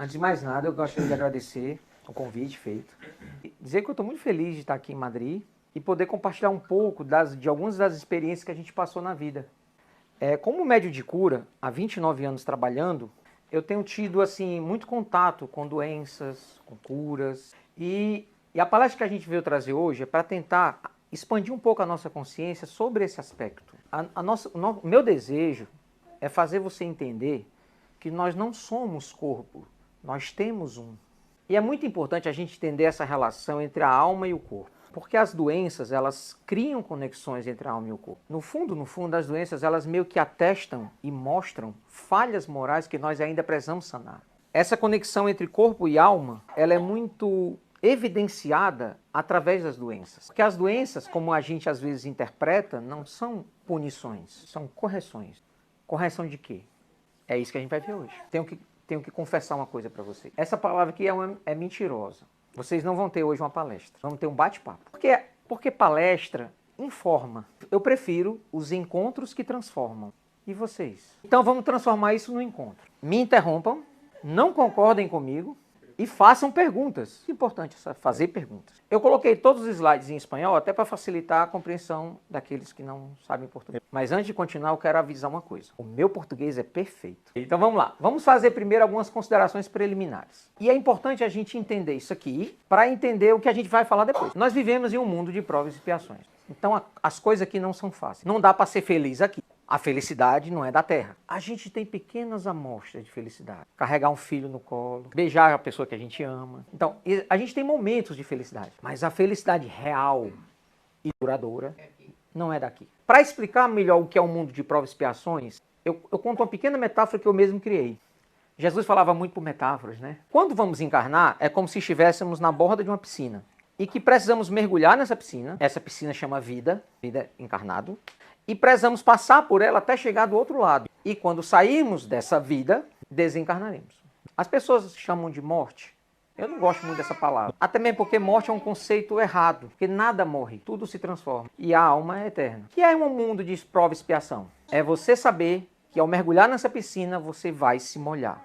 Antes de mais nada, eu gostaria de agradecer o convite feito. Dizer que eu estou muito feliz de estar aqui em Madrid e poder compartilhar um pouco de algumas das experiências que a gente passou na vida. Como médico de cura, há 29 anos trabalhando, eu tenho tido assim, muito contato com doenças, com curas. E a palestra que a gente veio trazer hoje é para tentar expandir um pouco a nossa consciência sobre esse aspecto. O meu desejo é fazer você entender que nós não somos corpo, nós temos um. E é muito importante a gente entender essa relação entre a alma e o corpo. Porque as doenças, elas criam conexões entre a alma e o corpo. No fundo, as doenças, elas meio que atestam e mostram falhas morais que nós ainda precisamos sanar. Essa conexão entre corpo e alma, ela é muito evidenciada através das doenças. Porque as doenças, como a gente às vezes interpreta, não são punições, são correções. Correção de quê? É isso que a gente vai ver hoje. Tenho que confessar uma coisa para vocês. Essa palavra aqui é mentirosa. Vocês não vão ter hoje uma palestra. Vamos ter um bate-papo. Porque palestra informa. Eu prefiro os encontros que transformam. E vocês? Então vamos transformar isso no encontro. Me interrompam, não concordem comigo e façam perguntas. É importante fazer perguntas. Eu coloquei todos os slides em espanhol até para facilitar a compreensão daqueles que não sabem português. Mas antes de continuar, eu quero avisar uma coisa. O meu português é perfeito. Então vamos lá. Vamos fazer primeiro algumas considerações preliminares. E é importante a gente entender isso aqui para entender o que a gente vai falar depois. Nós vivemos em um mundo de provas e expiações. Então as coisas aqui não são fáceis. Não dá para ser feliz aqui. A felicidade não é da terra. A gente tem pequenas amostras de felicidade. Carregar um filho no colo, beijar a pessoa que a gente ama. Então, a gente tem momentos de felicidade. Mas a felicidade real e duradoura não é daqui. Para explicar melhor o que é o mundo de provas e expiações, eu conto uma pequena metáfora que eu mesmo criei. Jesus falava muito por metáforas, né? Quando vamos encarnar, é como se estivéssemos na borda de uma piscina. E que precisamos mergulhar nessa piscina. Essa piscina chama vida encarnado. E precisamos passar por ela até chegar do outro lado. E quando sairmos dessa vida, desencarnaremos. As pessoas chamam de morte. Eu não gosto muito dessa palavra. Até mesmo porque morte é um conceito errado. Porque nada morre, tudo se transforma. E a alma é eterna. O que é um mundo de prova e expiação? É você saber que ao mergulhar nessa piscina, você vai se molhar.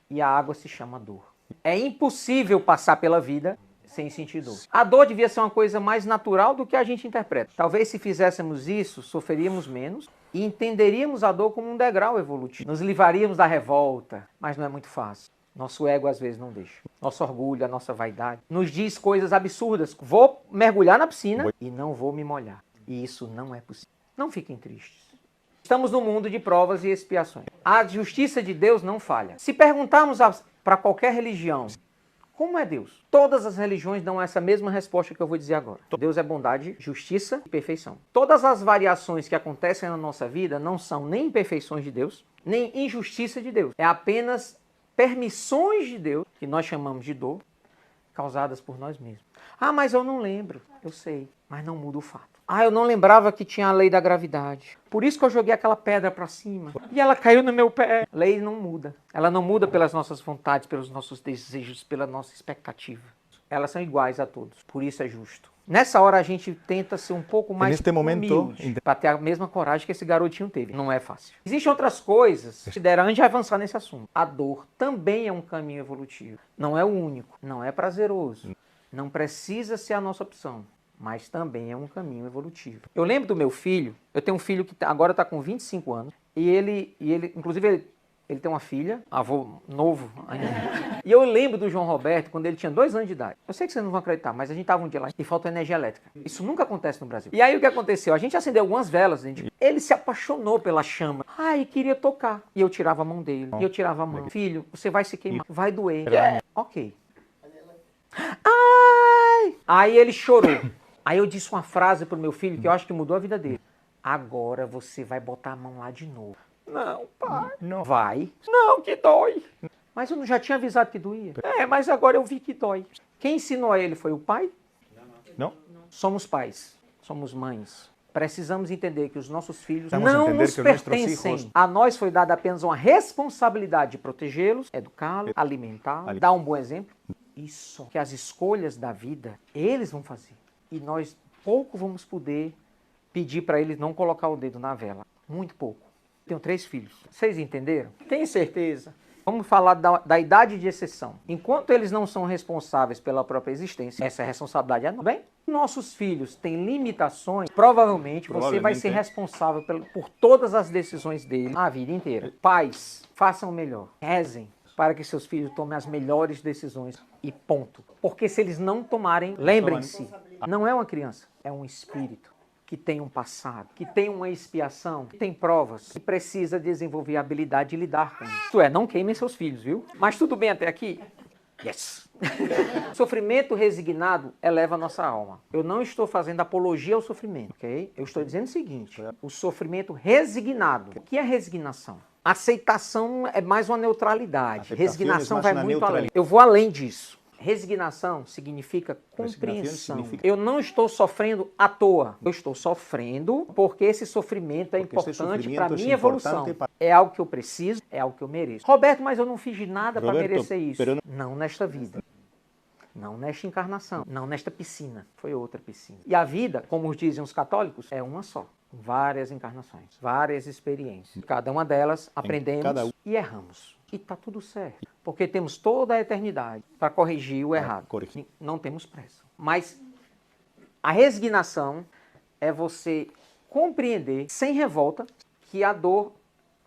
E a água se chama dor. É impossível passar pela vida sem sentir dor. A dor devia ser uma coisa mais natural do que a gente interpreta. Talvez se fizéssemos isso, sofreríamos menos e entenderíamos a dor como um degrau evolutivo. Nos livraríamos da revolta, mas não é muito fácil. Nosso ego às vezes não deixa. Nosso orgulho, a nossa vaidade nos diz coisas absurdas. Vou mergulhar na piscina e não vou me molhar. E isso não é possível. Não fiquem tristes. Estamos num mundo de provas e expiações. A justiça de Deus não falha. Se perguntarmos para qualquer religião, como é Deus? Todas as religiões dão essa mesma resposta que eu vou dizer agora. Deus é bondade, justiça e perfeição. Todas as variações que acontecem na nossa vida não são nem imperfeições de Deus, nem injustiça de Deus. É apenas permissões de Deus, que nós chamamos de dor, causadas por nós mesmos. Ah, mas eu não lembro. Eu sei, mas não muda o fato. Ah, eu não lembrava que tinha a lei da gravidade. Por isso que eu joguei aquela pedra para cima. E ela caiu no meu pé. A lei não muda. Ela não muda pelas nossas vontades, pelos nossos desejos, pela nossa expectativa. Elas são iguais a todos. Por isso é justo. Nessa hora a gente tenta ser um pouco mais humilde, para ter a mesma coragem que esse garotinho teve. Não é fácil. Existem outras coisas que deram antes de avançar nesse assunto. A dor também é um caminho evolutivo. Não é o único. Não é prazeroso. Não precisa ser a nossa opção. Mas também é um caminho evolutivo. Eu lembro do meu filho, eu tenho um filho que agora está com 25 anos, e ele inclusive, ele tem uma filha, avô novo ainda. E eu lembro do João Roberto quando ele tinha 2 anos de idade. Eu sei que vocês não vão acreditar, mas a gente estava um dia lá e faltou energia elétrica. Isso nunca acontece no Brasil. E aí o que aconteceu? A gente acendeu algumas velas, ele se apaixonou pela chama. Ai, queria tocar. E eu tirava a mão dele, e eu tirava a mão. Filho, você vai se queimar, vai doer. Ok. Ai! Aí ele chorou. Aí eu disse uma frase pro meu filho que eu acho que mudou a vida dele. Agora você vai botar a mão lá de novo. Não, pai. Não. Vai. Não, que dói. Mas eu não já tinha avisado que doía? Mas agora eu vi que dói. Quem ensinou a ele foi o pai? Não. Somos pais. Somos mães. Precisamos entender que os nossos filhos não nos pertencem. A nós foi dada apenas uma responsabilidade de protegê-los, educá-los, alimentá-los, dar um bom exemplo. Isso. Que as escolhas da vida, eles vão fazer. E nós pouco vamos poder pedir para eles não colocar o dedo na vela. Muito pouco. Tenho 3 filhos. Vocês entenderam? Tenho certeza Vamos falar da idade de exceção. Enquanto eles não são responsáveis pela própria existência, essa responsabilidade é nossa. Bem, nossos filhos têm limitações, provavelmente você vai ser responsável por todas as decisões dele a vida inteira. Pais, façam o melhor. Rezem para que seus filhos tomem as melhores decisões e ponto. Porque se eles não tomarem, lembrem-se, não é uma criança, é um espírito que tem um passado, que tem uma expiação, que tem provas, que precisa desenvolver a habilidade de lidar com isso. Isto é, não queimem seus filhos, viu? Mas tudo bem até aqui? Yes! Sofrimento resignado eleva a nossa alma. Eu não estou fazendo apologia ao sofrimento, ok? Eu estou dizendo o seguinte, o sofrimento resignado. O que é resignação? Aceitação é mais uma neutralidade. Resignação vai muito além. Eu vou além disso. Resignação significa compreensão. Eu não estou sofrendo à toa. Eu estou sofrendo porque esse sofrimento é importante para a minha evolução. É algo que eu preciso, é algo que eu mereço. Roberto, mas eu não fiz nada para merecer isso. Não nesta vida. Não nesta encarnação. Não nesta piscina. Foi outra piscina. E a vida, como dizem os católicos, é uma só. Várias encarnações, várias experiências. Cada uma delas aprendemos e erramos. E está tudo certo. Porque temos toda a eternidade para corrigir o errado. Não temos pressa. Mas a resignação é você compreender, sem revolta, que a dor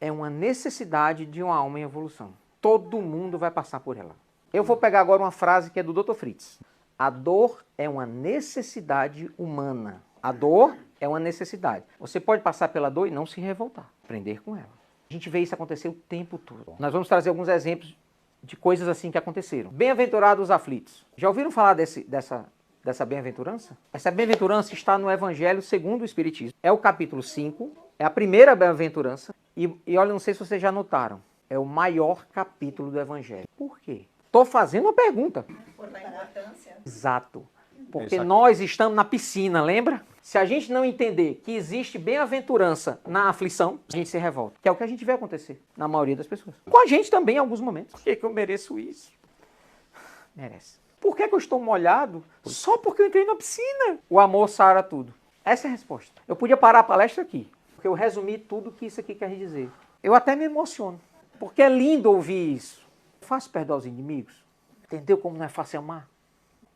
é uma necessidade de uma alma em evolução. Todo mundo vai passar por ela. Eu vou pegar agora uma frase que é do Dr. Fritz. A dor é uma necessidade humana. A dor é uma necessidade. Você pode passar pela dor e não se revoltar. Aprender com ela. A gente vê isso acontecer o tempo todo. Nós vamos trazer alguns exemplos de coisas assim que aconteceram. Bem-aventurados os aflitos. Já ouviram falar dessa bem-aventurança? Essa bem-aventurança está no Evangelho segundo o Espiritismo. É o capítulo 5, é a primeira bem-aventurança. E olha, não sei se vocês já notaram, é o maior capítulo do Evangelho. Por quê? Estou fazendo uma pergunta. Por da importância. Exato. Porque nós estamos na piscina, lembra? Se a gente não entender que existe bem-aventurança na aflição, a gente se revolta. Que é o que a gente vê acontecer na maioria das pessoas. Com a gente também em alguns momentos. Por que eu mereço isso? Merece. Por que eu estou molhado? Só porque eu entrei na piscina. O amor sara tudo. Essa é a resposta. Eu podia parar a palestra aqui, porque eu resumi tudo que isso aqui quer dizer. Eu até me emociono, porque é lindo ouvir isso. É fácil perdoar os inimigos? Entendeu como não é fácil amar?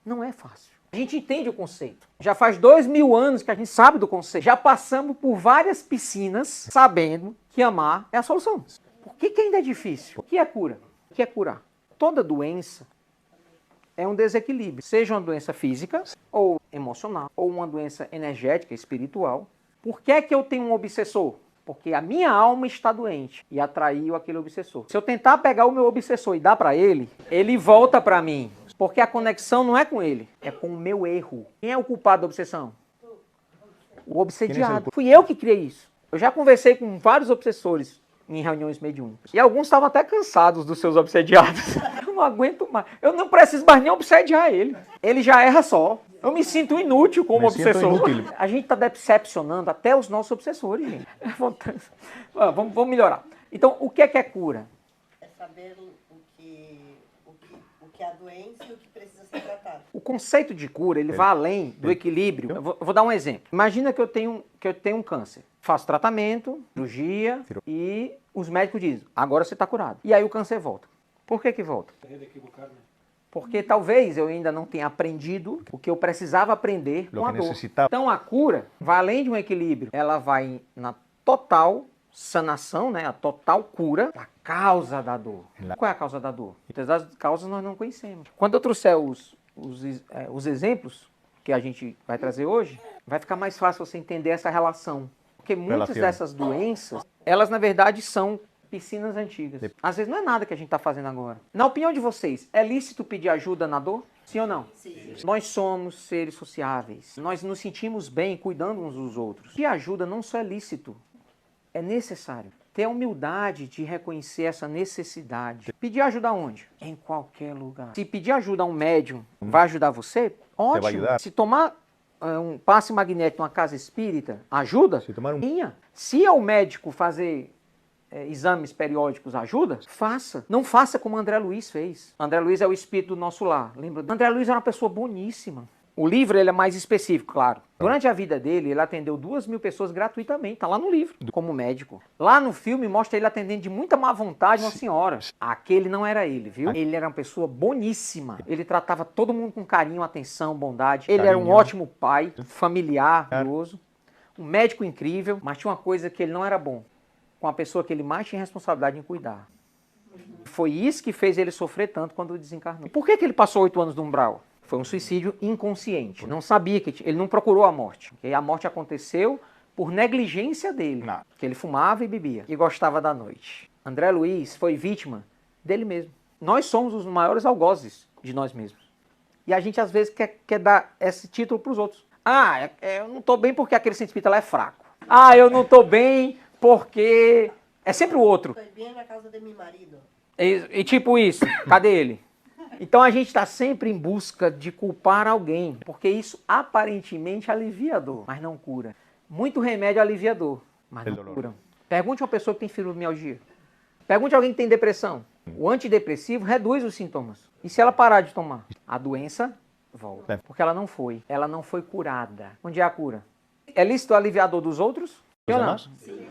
Não é fácil. A gente entende o conceito. Já faz 2000 anos que a gente sabe do conceito. Já passamos por várias piscinas sabendo que amar é a solução. Por que ainda é difícil? O que é cura? O que é curar? Toda doença é um desequilíbrio. Seja uma doença física, ou emocional, ou uma doença energética, espiritual. Por que é que eu tenho um obsessor? Porque a minha alma está doente e atraiu aquele obsessor. Se eu tentar pegar o meu obsessor e dar para ele, ele volta para mim. Porque a conexão não é com ele, é com o meu erro. Quem é o culpado da obsessão? O obsediado. Fui eu que criei isso. Eu já conversei com vários obsessores em reuniões mediúnicas. E alguns estavam até cansados dos seus obsediados. Eu não aguento mais. Eu não preciso mais nem obsediar ele. Ele já erra só. Eu me sinto inútil como obsessor. A gente está decepcionando até os nossos obsessores, gente. Vamos melhorar. Então, o que é cura? É saber o que é a doença e o que precisa ser tratado. O conceito de cura, ele vai além do equilíbrio. Eu vou dar um exemplo. Imagina que eu tenho um câncer. Faço tratamento, cirurgia e os médicos dizem, agora você está curado. E aí o câncer volta. Por que volta? Porque talvez eu ainda não tenha aprendido o que eu precisava aprender com a dor. Então a cura vai além de um equilíbrio. Ela vai na total sanação, né? A total cura da causa da dor. Qual é a causa da dor? Muitas das causas nós não conhecemos. Quando eu trouxer os exemplos que a gente vai trazer hoje, vai ficar mais fácil você entender essa relação. Porque muitas dessas doenças, elas na verdade são piscinas antigas. Às vezes não é nada que a gente está fazendo agora. Na opinião de vocês, é lícito pedir ajuda na dor? Sim ou não? Sim. Nós somos seres sociáveis. Nós nos sentimos bem cuidando uns dos outros. Pedir ajuda não só é lícito, é necessário. Ter a humildade de reconhecer essa necessidade. Pedir ajuda onde? Em qualquer lugar. Se pedir ajuda a um médium, vai ajudar você? Ótimo. Se tomar um passe magnético numa casa espírita, ajuda? Se é o médico fazer exames periódicos, ajuda? Faça. Não faça como André Luiz fez. André Luiz é o espírito do nosso lar. Lembra? André Luiz era uma pessoa boníssima. O livro ele é mais específico, claro. Durante a vida dele, ele atendeu 2.000 pessoas gratuitamente. Tá lá no livro, como médico. Lá no filme mostra ele atendendo de muita má vontade uma senhora. Aquele não era ele, viu? Ele era uma pessoa boníssima. Ele tratava todo mundo com carinho, atenção, bondade. Ele era um ótimo pai, familiar, curioso. Um médico incrível, mas tinha uma coisa que ele não era bom. Com a pessoa que ele mais tinha responsabilidade em cuidar. Foi isso que fez ele sofrer tanto quando desencarnou. Por que ele passou 8 anos no umbral? Foi um suicídio inconsciente. Não sabia que ele não procurou a morte. Porque a morte aconteceu por negligência dele. Que ele fumava e bebia e gostava da noite. André Luiz foi vítima dele mesmo. Nós somos os maiores algozes de nós mesmos. E a gente às vezes quer dar esse título para os outros. Eu não estou bem porque aquele centro espírita lá é fraco. Eu não estou bem porque... É sempre o outro. Foi bem na casa de meu marido. E tipo isso, cadê ele? Então a gente está sempre em busca de culpar alguém, porque isso aparentemente alivia a dor, mas não cura. Muito remédio alivia a dor, mas não cura. Pergunte a uma pessoa que tem fibromialgia. Pergunte a alguém que tem depressão. O antidepressivo reduz os sintomas. E se ela parar de tomar? A doença volta. Porque ela não foi curada. Onde é a cura? É lícito aliviar a dor dos outros? Sim ou não? Sim.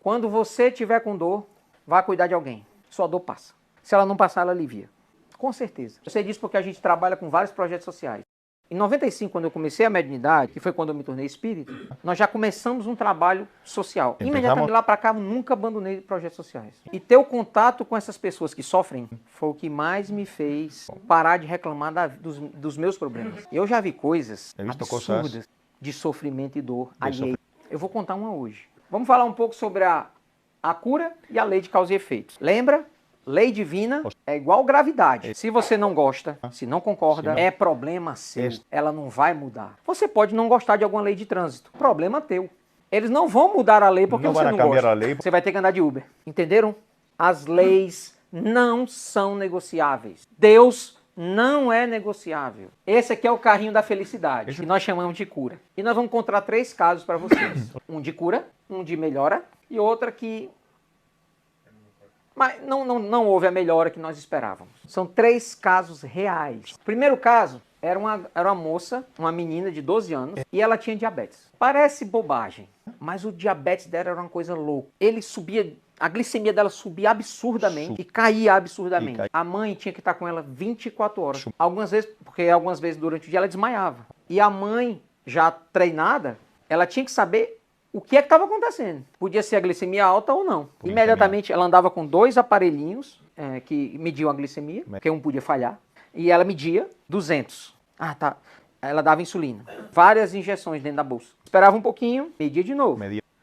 Quando você estiver com dor, vá cuidar de alguém. Sua dor passa. Se ela não passar, ela alivia. Com certeza. Eu sei disso porque a gente trabalha com vários projetos sociais. Em 95, quando eu comecei a mediunidade, que foi quando eu me tornei espírita, nós já começamos um trabalho social. Imediatamente lá para cá, eu nunca abandonei projetos sociais. E ter o contato com essas pessoas que sofrem foi o que mais me fez parar de reclamar dos meus problemas. Eu já vi coisas absurdas de sofrimento e dor alheia. Eu vou contar uma hoje. Vamos falar um pouco sobre a cura e a lei de causa e efeitos. Lembra? Lei divina é igual gravidade. Se você não gosta, se não concorda, é problema seu. Ela não vai mudar. Você pode não gostar de alguma lei de trânsito. Problema teu. Eles não vão mudar a lei porque você não gosta. Você vai ter que andar de Uber. Entenderam? As leis não são negociáveis. Deus não é negociável. Esse aqui é o carrinho da felicidade, que nós chamamos de cura. E nós vamos encontrar 3 casos para vocês. Um de cura, um de melhora e outra que... Mas não houve a melhora que nós esperávamos. São 3 casos reais. O primeiro caso era uma moça, uma menina de 12 anos, e ela tinha diabetes. Parece bobagem, mas o diabetes dela era uma coisa louca. Ele subia, a glicemia dela subia absurdamente e caía absurdamente. A mãe tinha que estar com ela 24 horas. Algumas vezes durante o dia ela desmaiava. E a mãe, já treinada, ela tinha que saber o que é que estava acontecendo. Podia ser a glicemia alta ou não. Imediatamente ela andava com 2 aparelhinhos que mediam a glicemia, porque um podia falhar, e ela media 200. Tá. Ela dava insulina. Várias injeções dentro da bolsa. Esperava um pouquinho, media de novo.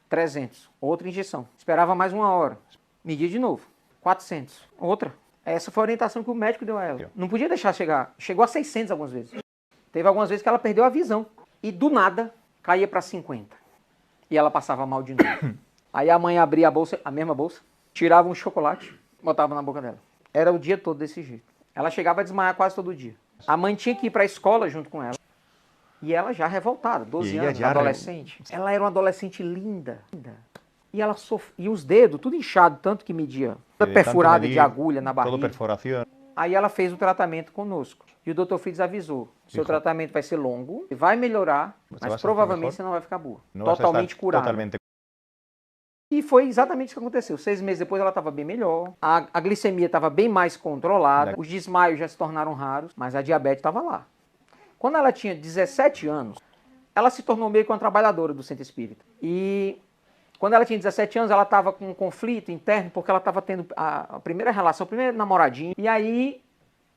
300. Outra injeção. Esperava mais 1 hora. Media de novo. 400. Outra. Essa foi a orientação que o médico deu a ela. Não podia deixar chegar. Chegou a 600 algumas vezes. Teve algumas vezes que ela perdeu a visão. E do nada, caía para 50. E ela passava mal de novo. Aí a mãe abria a bolsa, a mesma bolsa, tirava um chocolate, botava na boca dela. Era o dia todo desse jeito. Ela chegava a desmaiar quase todo dia. A mãe tinha que ir para a escola junto com ela. E ela já revoltada, 12 anos, adolescente. Ela era uma adolescente linda. E ela e os dedos, tudo inchado, tanto que media. Toda perfurada de agulha na barriga. Toda perfuração. Aí ela fez o tratamento conosco. E o Dr. Fritz avisou, seu tratamento vai ser longo, vai melhorar, mas provavelmente você não vai ficar boa. Totalmente curada. E foi exatamente isso que aconteceu. 6 meses depois ela estava bem melhor, a glicemia estava bem mais controlada, os desmaios já se tornaram raros, mas a diabetes estava lá. Quando ela tinha 17 anos, ela se tornou meio que uma trabalhadora do centro espírita. E quando ela tinha 17 anos, ela estava com um conflito interno, porque ela estava tendo a primeira relação, o primeiro namoradinho. E aí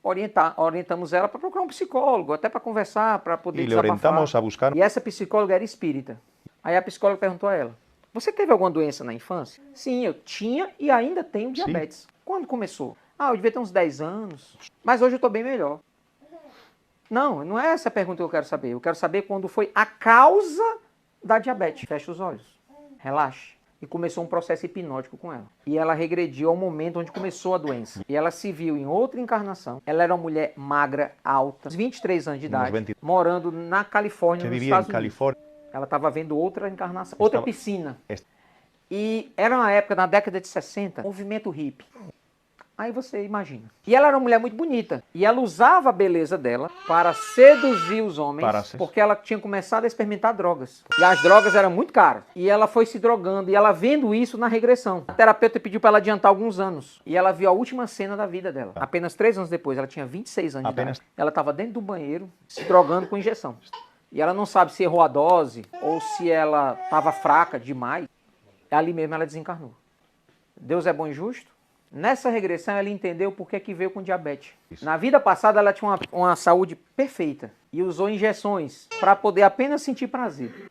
orientamos ela para procurar um psicólogo, até para conversar, para poder desabafar. E essa psicóloga era espírita. Aí a psicóloga perguntou a ela, você teve alguma doença na infância? Sim, eu tinha e ainda tenho diabetes. Quando começou? Eu devia ter uns 10 anos, mas hoje eu estou bem melhor. Não é essa a pergunta que eu quero saber. Eu quero saber quando foi a causa da diabetes. Feche os olhos, relaxe. E começou um processo hipnótico com ela. E ela regrediu ao momento onde começou a doença. E ela se viu em outra encarnação. Ela era uma mulher magra, alta, 23 anos de idade, morando na Califórnia, nos Estados Unidos. Ela estava vendo outra encarnação, outra piscina. E era uma época, na década de 60, movimento hippie. Aí você imagina. E ela era uma mulher muito bonita. E ela usava a beleza dela para seduzir os homens, porque ela tinha começado a experimentar drogas. E as drogas eram muito caras. E ela foi se drogando, e ela vendo isso na regressão. A terapeuta pediu para ela adiantar alguns anos. E ela viu a última cena da vida dela. Apenas 3 anos depois, ela tinha 26 anos de idade. Ela estava dentro do banheiro, se drogando com injeção. E ela não sabe se errou a dose, ou se ela estava fraca demais. Ali mesmo ela desencarnou. Deus é bom e justo? Nessa regressão, ela entendeu por que veio com diabetes. Isso. Na vida passada, ela tinha uma saúde perfeita e usou injeções para poder apenas sentir prazer.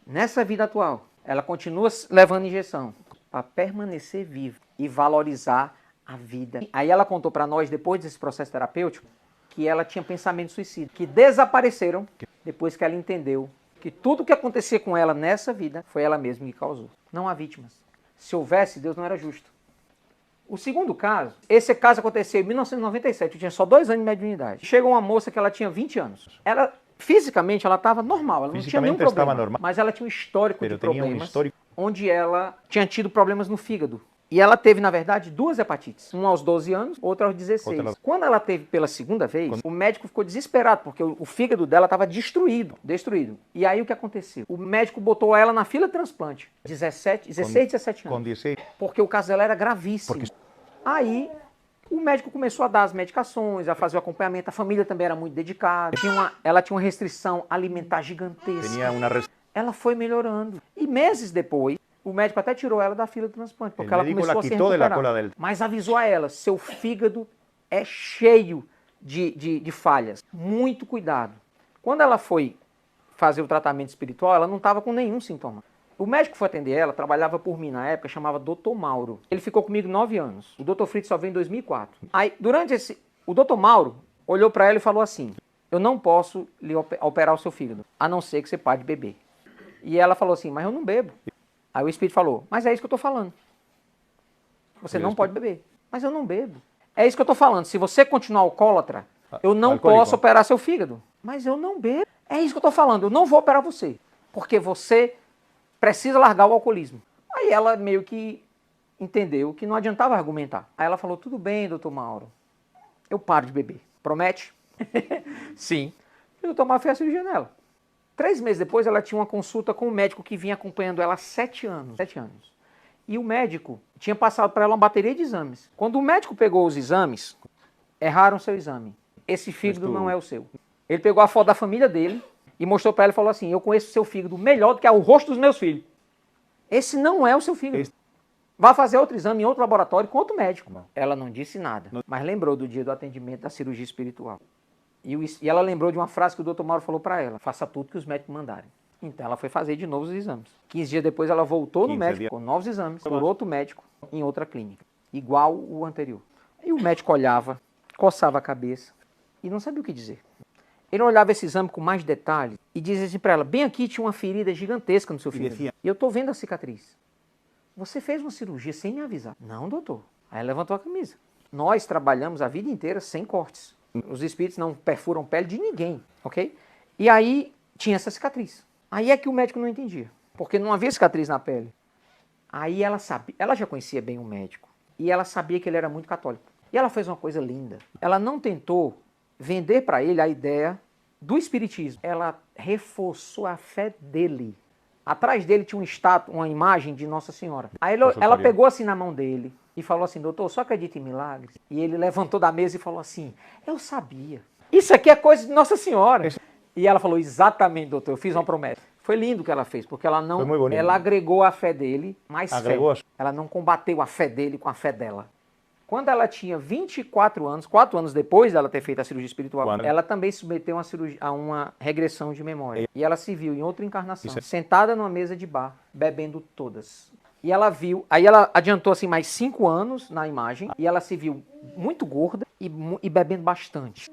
Nessa vida atual, ela continua levando injeção para permanecer viva e valorizar a vida. Aí ela contou para nós, depois desse processo terapêutico, que ela tinha pensamentos suicidas, que desapareceram depois que ela entendeu que tudo que acontecia com ela nessa vida foi ela mesma que causou. Não há vítimas. Se houvesse, Deus não era justo. O segundo caso, esse caso aconteceu em 1997, eu tinha só 2 anos de mediunidade. Chegou uma moça que ela tinha 20 anos. Ela, fisicamente, ela estava normal, ela não tinha nenhum problema. Mas ela tinha um histórico de problemas, onde ela tinha tido problemas no fígado. E ela teve, na verdade, 2 hepatites. Uma aos 12 anos, outra aos 16. Quando ela teve pela segunda vez, o médico ficou desesperado, porque o fígado dela estava destruído. E aí o que aconteceu? O médico botou ela na fila de transplante. 16, 17 anos. Com 16. Porque o caso dela era gravíssimo. Aí o médico começou a dar as medicações, a fazer o acompanhamento. A família também era muito dedicada. Ela tinha uma restrição alimentar gigantesca. Ela foi melhorando. E meses depois, o médico até tirou ela da fila de transplante, porque ela começou a se recuperar. Mas avisou a ela, seu fígado é cheio de falhas. Muito cuidado. Quando ela foi fazer o tratamento espiritual, ela não estava com nenhum sintoma. O médico que foi atender ela, trabalhava por mim na época, chamava Dr. Mauro. Ele ficou comigo 9 anos. O Dr. Fritz só veio em 2004. Aí, o Dr. Mauro olhou para ela e falou assim, eu não posso lhe operar o seu fígado, a não ser que você pare de beber. E ela falou assim, mas eu não bebo. Aí o espírito falou, mas é isso que eu estou falando. Você não pode beber. Mas eu não bebo. É isso que eu estou falando. Se você continuar alcoólatra, eu não posso operar seu fígado. Mas eu não bebo. É isso que eu estou falando. Eu não vou operar você. Porque você precisa largar o alcoolismo. Aí ela meio que entendeu que não adiantava argumentar. Aí ela falou, tudo bem, doutor Mauro. Eu paro de beber. Promete? Sim. E o doutor Mauro fez a cirurgia nela. 3 meses depois, ela tinha uma consulta com um médico que vinha acompanhando ela há 7 anos. 7 anos. E o médico tinha passado para ela uma bateria de exames. Quando o médico pegou os exames, erraram seu exame. Esse fígado não é o seu. Ele pegou a foto da família dele e mostrou para ela e falou assim, eu conheço o seu fígado melhor do que o rosto dos meus filhos. Esse não é o seu fígado. Vá fazer outro exame em outro laboratório com outro médico. Ela não disse nada, mas lembrou do dia do atendimento da cirurgia espiritual. E ela lembrou de uma frase que o Dr. Mauro falou para ela, faça tudo que os médicos mandarem. Então ela foi fazer de novo os exames. 15 dias depois ela voltou no médico com novos exames, por outro médico, em outra clínica, igual o anterior. E o médico olhava, coçava a cabeça e não sabia o que dizer. Ele olhava esse exame com mais detalhes e dizia assim para ela, bem aqui tinha uma ferida gigantesca no seu fígado. E eu estou vendo a cicatriz. Você fez uma cirurgia sem me avisar. Não, doutor. Aí ela levantou a camisa. Nós trabalhamos a vida inteira sem cortes. Os espíritos não perfuram pele de ninguém, ok? E aí tinha essa cicatriz. Aí é que o médico não entendia, porque não havia cicatriz na pele. Aí ela sabia, ela já conhecia bem o médico e ela sabia que ele era muito católico. E ela fez uma coisa linda. Ela não tentou vender para ele a ideia do espiritismo. Ela reforçou a fé dele. Atrás dele tinha uma imagem de Nossa Senhora. Aí ela pegou assim na mão dele e falou assim, doutor, só acredita em milagres? E ele levantou da mesa e falou assim, eu sabia. Isso aqui é coisa de Nossa Senhora. E ela falou, exatamente, doutor, eu fiz uma promessa. Foi lindo o que ela fez, porque ela agregou a fé dele, mais fé. Ela não combateu a fé dele com a fé dela. Quando ela tinha 24 anos, 4 anos depois dela ter feito a cirurgia espiritual, ela também se submeteu a uma regressão de memória. E ela se viu em outra encarnação, sentada numa mesa de bar, bebendo todas. E ela viu, aí ela adiantou assim mais 5 anos na imagem, e ela se viu muito gorda e bebendo bastante.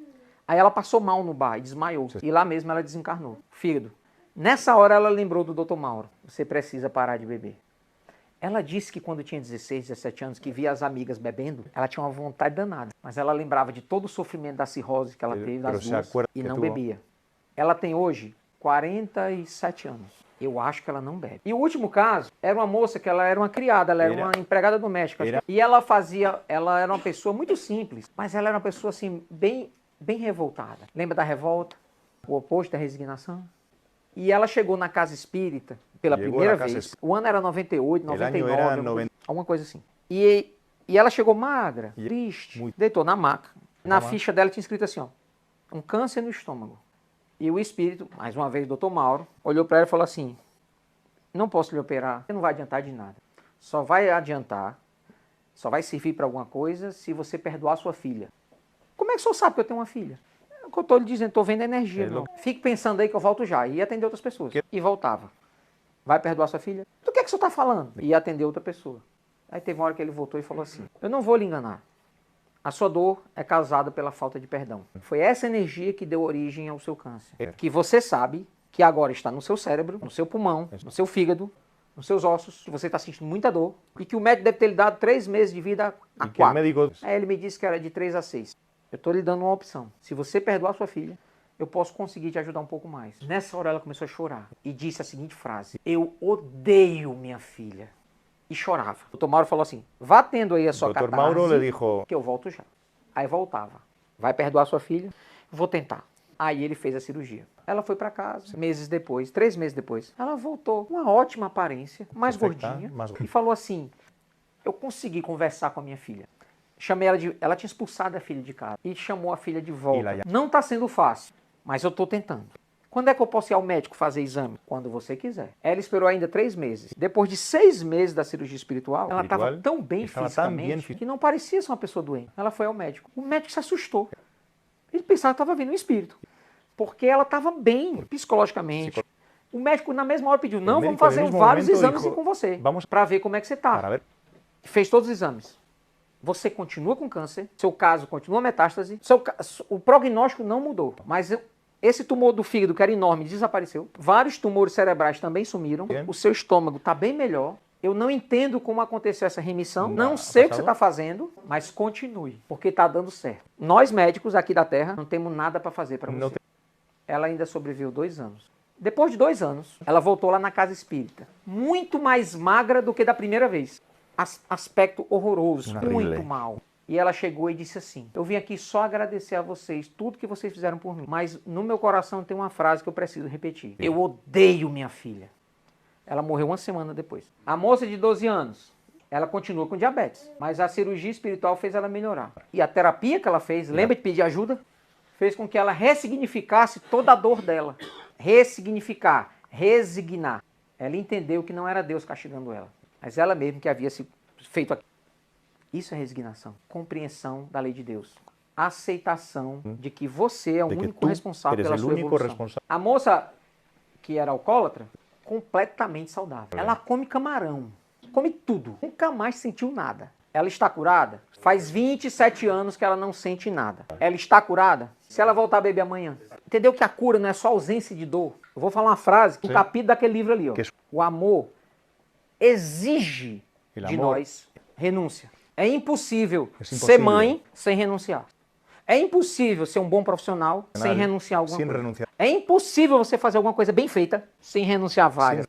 Aí ela passou mal no bar e desmaiou. E lá mesmo ela desencarnou. Fígado. Nessa hora ela lembrou do Dr. Mauro. Você precisa parar de beber. Ela disse que quando tinha 16, 17 anos, que via as amigas bebendo, ela tinha uma vontade danada. Mas ela lembrava de todo o sofrimento da cirrose que ela teve, das duas, e não bebia. Ela tem hoje 47 anos. Eu acho que ela não bebe. E o último caso era uma moça que ela era uma criada, ela era uma empregada doméstica. E ela era uma pessoa muito simples, mas ela era uma pessoa assim, bem revoltada. Lembra da revolta? O oposto da resignação? E ela chegou na casa espírita pela primeira vez. O ano era 98, 99, alguma coisa assim. E ela chegou magra, triste, deitou na maca. Na ficha dela tinha escrito assim, ó, um câncer no estômago. E o espírito, mais uma vez, o Dr. Mauro, olhou para ela e falou assim, não posso lhe operar, você não vai adiantar de nada. Só vai adiantar, só vai servir para alguma coisa se você perdoar sua filha. Como é que o senhor sabe que eu tenho uma filha? É o que eu estou lhe dizendo, estou vendo energia. Fique pensando aí que eu volto já. E ia atender outras pessoas. E voltava. Vai perdoar sua filha? Do que é que o senhor está falando? E ia atender outra pessoa. Aí teve uma hora que ele voltou e falou assim, eu não vou lhe enganar. A sua dor é causada pela falta de perdão. Foi essa energia que deu origem ao seu câncer. Que você sabe que agora está no seu cérebro, no seu pulmão, no seu fígado, nos seus ossos, que você está sentindo muita dor, e que o médico deve ter lhe dado 3 meses de vida a 4. Aí ele me disse que era de 3 a 6. Eu estou lhe dando uma opção. Se você perdoar sua filha, eu posso conseguir te ajudar um pouco mais. Nessa hora ela começou a chorar e disse a seguinte frase, eu odeio minha filha. E chorava. O Dr. Mauro falou assim, vá tendo aí a sua catarse, Mauro le dijo, que eu volto já. Aí voltava. Vai perdoar sua filha? Vou tentar. Aí ele fez a cirurgia. Ela foi para casa, meses depois, 3 meses depois. Ela voltou com uma ótima aparência, mais gordinha, e falou assim, eu consegui conversar com a minha filha. Chamei ela ela tinha expulsado a filha de casa e chamou a filha de volta. Não está sendo fácil, mas eu estou tentando. Quando é que eu posso ir ao médico fazer exame? Quando você quiser. Ela esperou ainda 3 meses. Depois de 6 meses da cirurgia espiritual, ela estava tão bem fisicamente que não parecia ser uma pessoa doente. Ela foi ao médico. O médico se assustou. Ele pensava que estava vindo um espírito. Porque ela estava bem psicologicamente. O médico na mesma hora pediu, não, vamos fazer vários exames com você. Para ver como é que você está. Fez todos os exames. Você continua com câncer, seu caso continua metástase, o prognóstico não mudou. Mas esse tumor do fígado, que era enorme, desapareceu. Vários tumores cerebrais também sumiram. O seu estômago está bem melhor. Eu não entendo como aconteceu essa remissão. Não sei o que você está fazendo, mas continue, porque está dando certo. Nós médicos aqui da Terra não temos nada para fazer para você. Ela ainda sobreviveu 2 anos. Depois de 2 anos, ela voltou lá na casa espírita. Muito mais magra do que da primeira vez. Aspecto horroroso, muito mal. E ela chegou e disse assim, eu vim aqui só agradecer a vocês, tudo que vocês fizeram por mim. Mas no meu coração tem uma frase que eu preciso repetir. Eu odeio minha filha. Ela morreu 1 semana depois. A moça de 12 anos, ela continua com diabetes. Mas a cirurgia espiritual fez ela melhorar. E a terapia que ela fez, lembra de pedir ajuda? Fez com que ela ressignificasse toda a dor dela. Ressignificar, resignar. Ela entendeu que não era Deus castigando ela, mas ela mesma que havia se feito aquilo. Isso é resignação, compreensão da lei de Deus. Aceitação de que você é o único responsável pela sua evolução. A moça que era alcoólatra, completamente saudável. Ela come camarão, come tudo. Nunca mais sentiu nada. Ela está curada? Faz 27 anos que ela não sente nada. Ela está curada? Se ela voltar a beber amanhã. Entendeu que a cura não é só ausência de dor? Eu vou falar uma frase, um capítulo daquele livro ali. Ó. O amor exige de nós renúncia. É impossível ser mãe sem renunciar. É impossível ser um bom profissional sem renunciar a alguma coisa. É impossível você fazer alguma coisa bem feita sem renunciar a várias.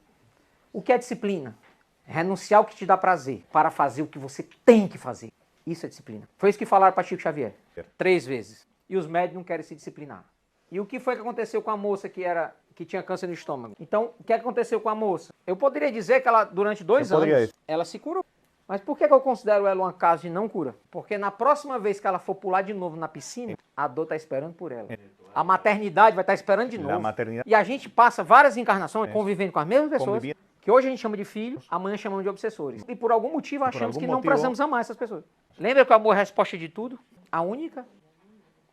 O que é disciplina? Renunciar ao que te dá prazer para fazer o que você tem que fazer. Isso é disciplina. Foi isso que falaram para Chico Xavier. 3 vezes. E os médicos não querem se disciplinar. E o que foi que aconteceu com a moça que tinha câncer no estômago? Então, o que aconteceu com a moça? Eu poderia dizer que ela, durante 2 anos, ela se curou. Mas por que eu considero ela um caso de não cura? Porque na próxima vez que ela for pular de novo na piscina, a dor está esperando por ela. A maternidade vai estar esperando de novo. E a gente passa várias encarnações convivendo com as mesmas pessoas, que hoje a gente chama de filhos, amanhã chamamos de obsessores. E por algum motivo achamos que não precisamos amar essas pessoas. Lembra que o amor é a resposta de tudo? A única?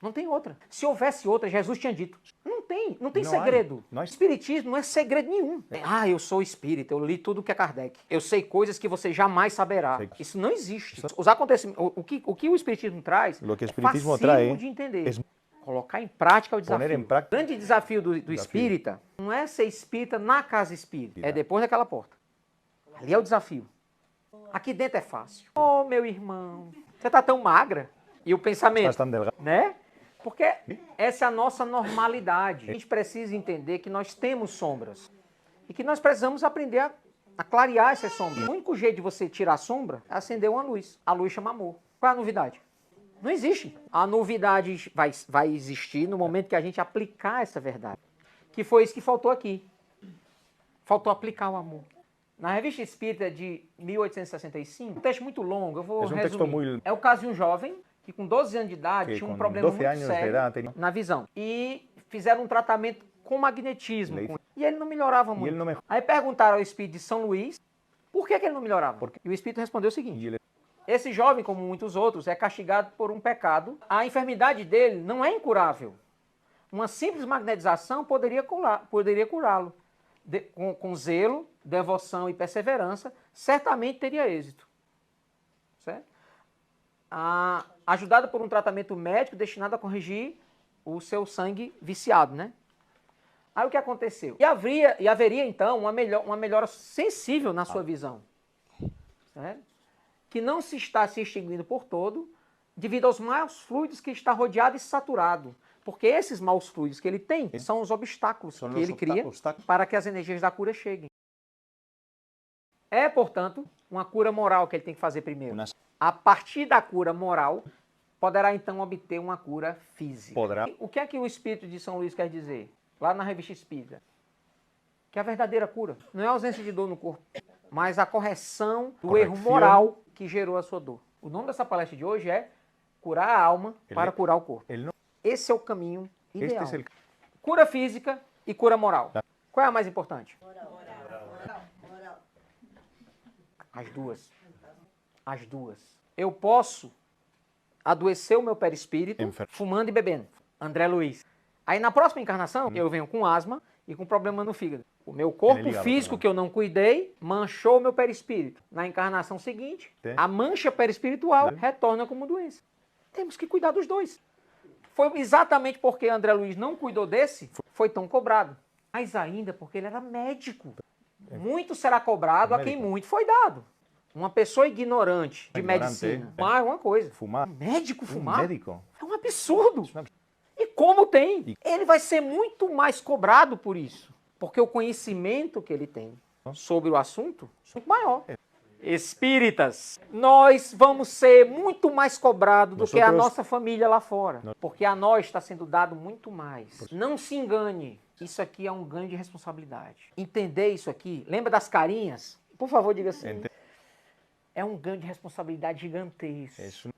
Não tem outra. Se houvesse outra, Jesus tinha dito. Não tem segredo. Espiritismo não é segredo nenhum. Eu sou espírita, eu li tudo que é Kardec. Eu sei coisas que você jamais saberá. Isso não existe. Os acontecimentos, o que o espiritismo traz é fácil de entender. Colocar em prática o desafio. O grande desafio do espírita não é ser espírita na casa espírita. É depois daquela porta. Ali é o desafio. Aqui dentro é fácil. Oh, meu irmão, você está tão magra. E o pensamento, né? Porque essa é a nossa normalidade. A gente precisa entender que nós temos sombras. E que nós precisamos aprender a clarear essas sombras. O único jeito de você tirar a sombra é acender uma luz. A luz chama amor. Qual é a novidade? Não existe. A novidade vai existir no momento que a gente aplicar essa verdade. Que foi isso que faltou aqui. Faltou aplicar o amor. Na Revista Espírita de 1865, um texto muito longo, eu vou resumir. É o caso de um jovem que com 12 anos de idade tinha um problema muito sério na visão. E fizeram um tratamento com magnetismo. E ele não melhorava muito. Aí perguntaram ao Espírito de São Luís por que ele não melhorava. E o Espírito respondeu o seguinte: esse jovem, como muitos outros, é castigado por um pecado. A enfermidade dele não é incurável. Uma simples magnetização poderia curá-lo. Com zelo, devoção e perseverança, certamente teria êxito. Certo? Ajudado por um tratamento médico destinado a corrigir o seu sangue viciado, né? Aí o que aconteceu? E haveria então, uma melhora sensível na sua visão. Certo? Que não se está se extinguindo por todo, devido aos maus fluidos que está rodeado e saturado. Porque esses maus fluidos que ele tem são os obstáculos que ele cria para que as energias da cura cheguem. É, portanto, uma cura moral que ele tem que fazer primeiro. A partir da cura moral, poderá então obter uma cura física. O que é que o Espírito de São Luís quer dizer? Lá na Revista Espírita. Que a verdadeira cura não é a ausência de dor no corpo, mas a correção do erro moral que gerou a sua dor. O nome dessa palestra de hoje é Curar a Alma para Curar o Corpo. Esse é o caminho ideal. Cura física e cura moral. Qual é a mais importante? Moral. As duas. As duas. Eu posso adoecer o meu perispírito fumando e bebendo. André Luiz. Aí na próxima encarnação, eu venho com asma e com problema no fígado. O meu corpo físico que eu não cuidei manchou o meu perispírito. Na encarnação seguinte, a mancha perispiritual retorna como doença. Temos que cuidar dos dois. Foi exatamente porque André Luiz não cuidou desse, foi tão cobrado. Mas ainda porque ele era médico. Muito será cobrado a quem muito foi dado. Uma pessoa ignorante de medicina. Fumar é uma coisa. Fumar. Médico fumar? Médico. É um absurdo. E como tem? Ele vai ser muito mais cobrado por isso. Porque o conhecimento que ele tem sobre o assunto é muito maior. Espíritas, nós vamos ser muito mais cobrados do que a nossa família lá fora. Porque a nós está sendo dado muito mais. Não se engane. Isso aqui é um ganho de responsabilidade. Entender isso aqui, lembra das carinhas? Por favor, diga assim. É um ganho de responsabilidade gigantesco.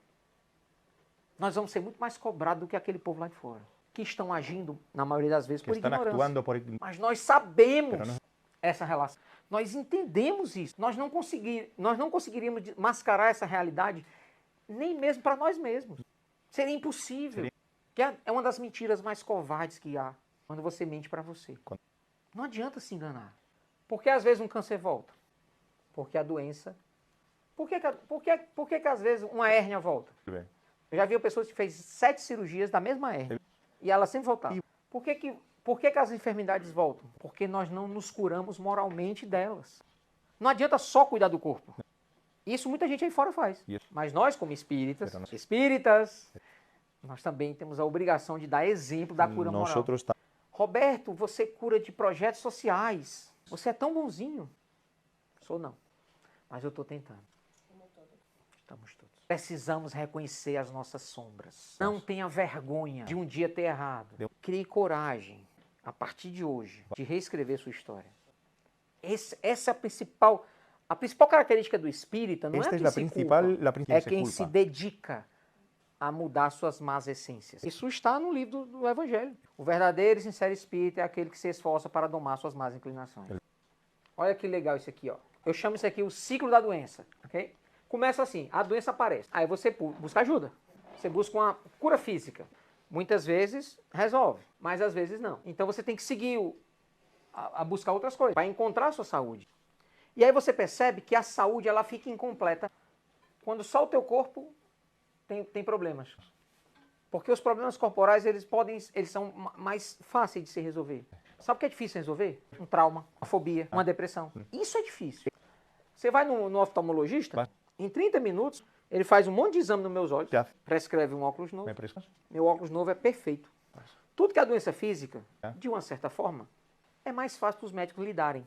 Nós vamos ser muito mais cobrados do que aquele povo lá de fora. Que estão agindo, na maioria das vezes, por ignorância. Mas nós sabemos essa relação. Nós entendemos isso. Nós não conseguiríamos mascarar essa realidade nem mesmo para nós mesmos. Seria impossível. Que é uma das mentiras mais covardes que há quando você mente para você. Não adianta se enganar. Por que às vezes um câncer volta? Porque a doença... Por que às vezes uma hérnia volta? Eu já vi pessoas que fez 7 cirurgias da mesma hérnia e ela sempre voltava. Por que as enfermidades voltam? Porque nós não nos curamos moralmente delas. Não adianta só cuidar do corpo. Isso muita gente aí fora faz. Mas nós, como espíritas, nós também temos a obrigação de dar exemplo da cura moral. Roberto, você cura de projetos sociais. Você é tão bonzinho. Sou não. Mas eu estou tentando. Estamos todos. Precisamos reconhecer as nossas sombras. Não tenha vergonha de um dia ter errado. Crie coragem, a partir de hoje, de reescrever sua história. Essa é a principal característica do espírita, não é quem se culpa, é quem se dedica a mudar suas más essências. Isso está no livro do Evangelho. O verdadeiro e sincero espírita é aquele que se esforça para domar suas más inclinações. Olha que legal isso aqui, ó. Eu chamo isso aqui o ciclo da doença, ok? Começa assim, a doença aparece. Aí você busca ajuda. Você busca uma cura física. Muitas vezes resolve, mas às vezes não. Então você tem que seguir a buscar outras coisas para encontrar a sua saúde. E aí você percebe que a saúde ela fica incompleta quando só o teu corpo tem problemas. Porque os problemas corporais eles são mais fáceis de se resolver. Sabe o que é difícil resolver? Um trauma, uma fobia, uma depressão. Isso é difícil. Você vai no oftalmologista, em 30 minutos, ele faz um monte de exame nos meus olhos, prescreve um óculos novo. Meu óculos novo é perfeito. Tudo que é doença física, de uma certa forma, é mais fácil para os médicos lidarem.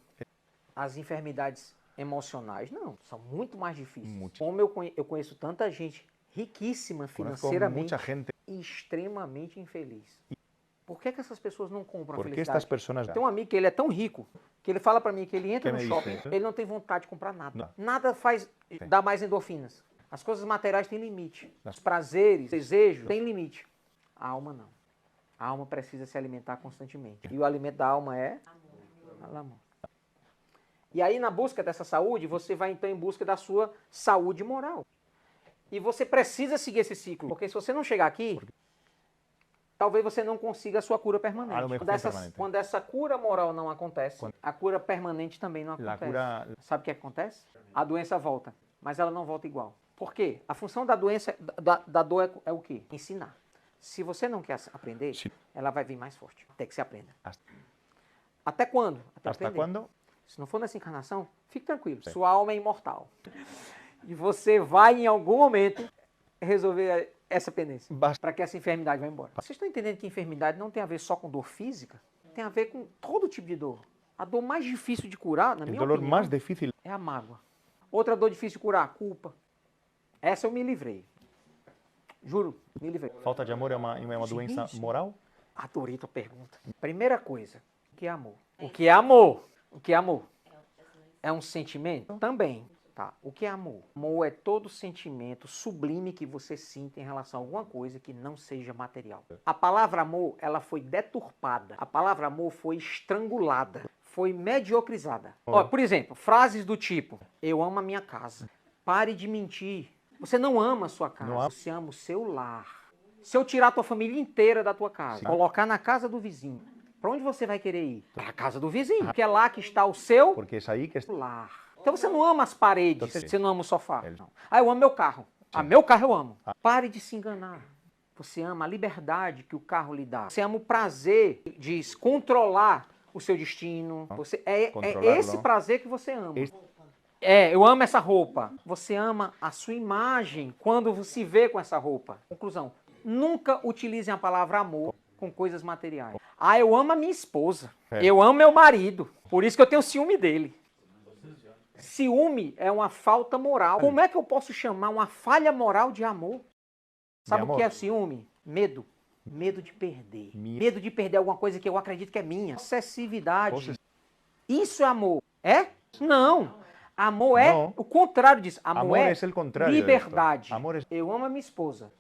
As enfermidades emocionais, não, são muito mais difíceis. Muito. Como eu conheço tanta gente riquíssima financeiramente e extremamente infeliz. Por que essas pessoas não compram a Porque felicidade? estas personas... Tem um amigo que ele é tão rico que ele fala para mim que ele entra Que no me shopping, dice? ele não tem vontade de comprar nada. Não. Nada dá mais endorfinas. As coisas materiais têm limite. Os prazeres, desejos, têm limite. A alma não. A alma precisa se alimentar constantemente. E o alimento da alma é amor. E aí, na busca dessa saúde, você vai então em busca da sua saúde moral. E você precisa seguir esse ciclo. Porque se você não chegar aqui, talvez você não consiga a sua cura permanente. Quando essa cura moral não acontece, a cura permanente também não acontece. Sabe o que acontece? A doença volta, mas ela não volta igual. Por quê? A função da doença, da dor é o quê? Ensinar. Se você não quer aprender, ela vai vir mais forte. Até que você aprenda. Até quando? Até ¿Hasta quando? Se não for nessa encarnação, fique tranquilo. Sim. Sua alma é imortal. E você vai, em algum momento, resolver essa pendência. Para que essa enfermidade vá embora. Vocês estão entendendo que enfermidade não tem a ver só com dor física? Tem a ver com todo tipo de dor. A dor mais difícil de curar, na minha opinião, mais difícil é a mágoa. Outra dor difícil de curar, a culpa. Essa eu me livrei. Juro, me livrei. Falta de amor é uma doença moral? Adorei tua pergunta. Primeira coisa, o que é amor? O que é amor? O que é amor? É um sentimento? Também. Tá. O que é amor? Amor é todo sentimento sublime que você sinta em relação a alguma coisa que não seja material. A palavra amor, ela foi deturpada. A palavra amor foi estrangulada. Foi mediocrizada. Ó, por exemplo, frases do tipo: eu amo a minha casa. Pare de mentir. Você não ama a sua casa. Você ama o seu lar. Se eu tirar a tua família inteira da tua casa, colocar na casa do vizinho, para onde você vai querer ir? Para a casa do vizinho, porque é lá que está o seu lar. Então você não ama as paredes, você não ama o sofá. Não. Ah, eu amo meu carro. Ah, meu carro eu amo. Pare de se enganar. Você ama a liberdade que o carro lhe dá. Você ama o prazer de controlar o seu destino. É esse prazer que você ama. Eu amo essa roupa. Você ama a sua imagem quando se vê com essa roupa. Conclusão. Nunca utilizem a palavra amor com coisas materiais. Ah, eu amo a minha esposa. Eu amo meu marido. Por isso que eu tenho ciúme dele. Ciúme é uma falta moral. Como é que eu posso chamar uma falha moral de amor? Sabe o que é ciúme? Medo. Medo de perder. Medo de perder alguma coisa que eu acredito que é minha. Possessividade. Isso é amor. É? Não. Amor é o contrário disso. Amor é liberdade. Eu amo a minha esposa.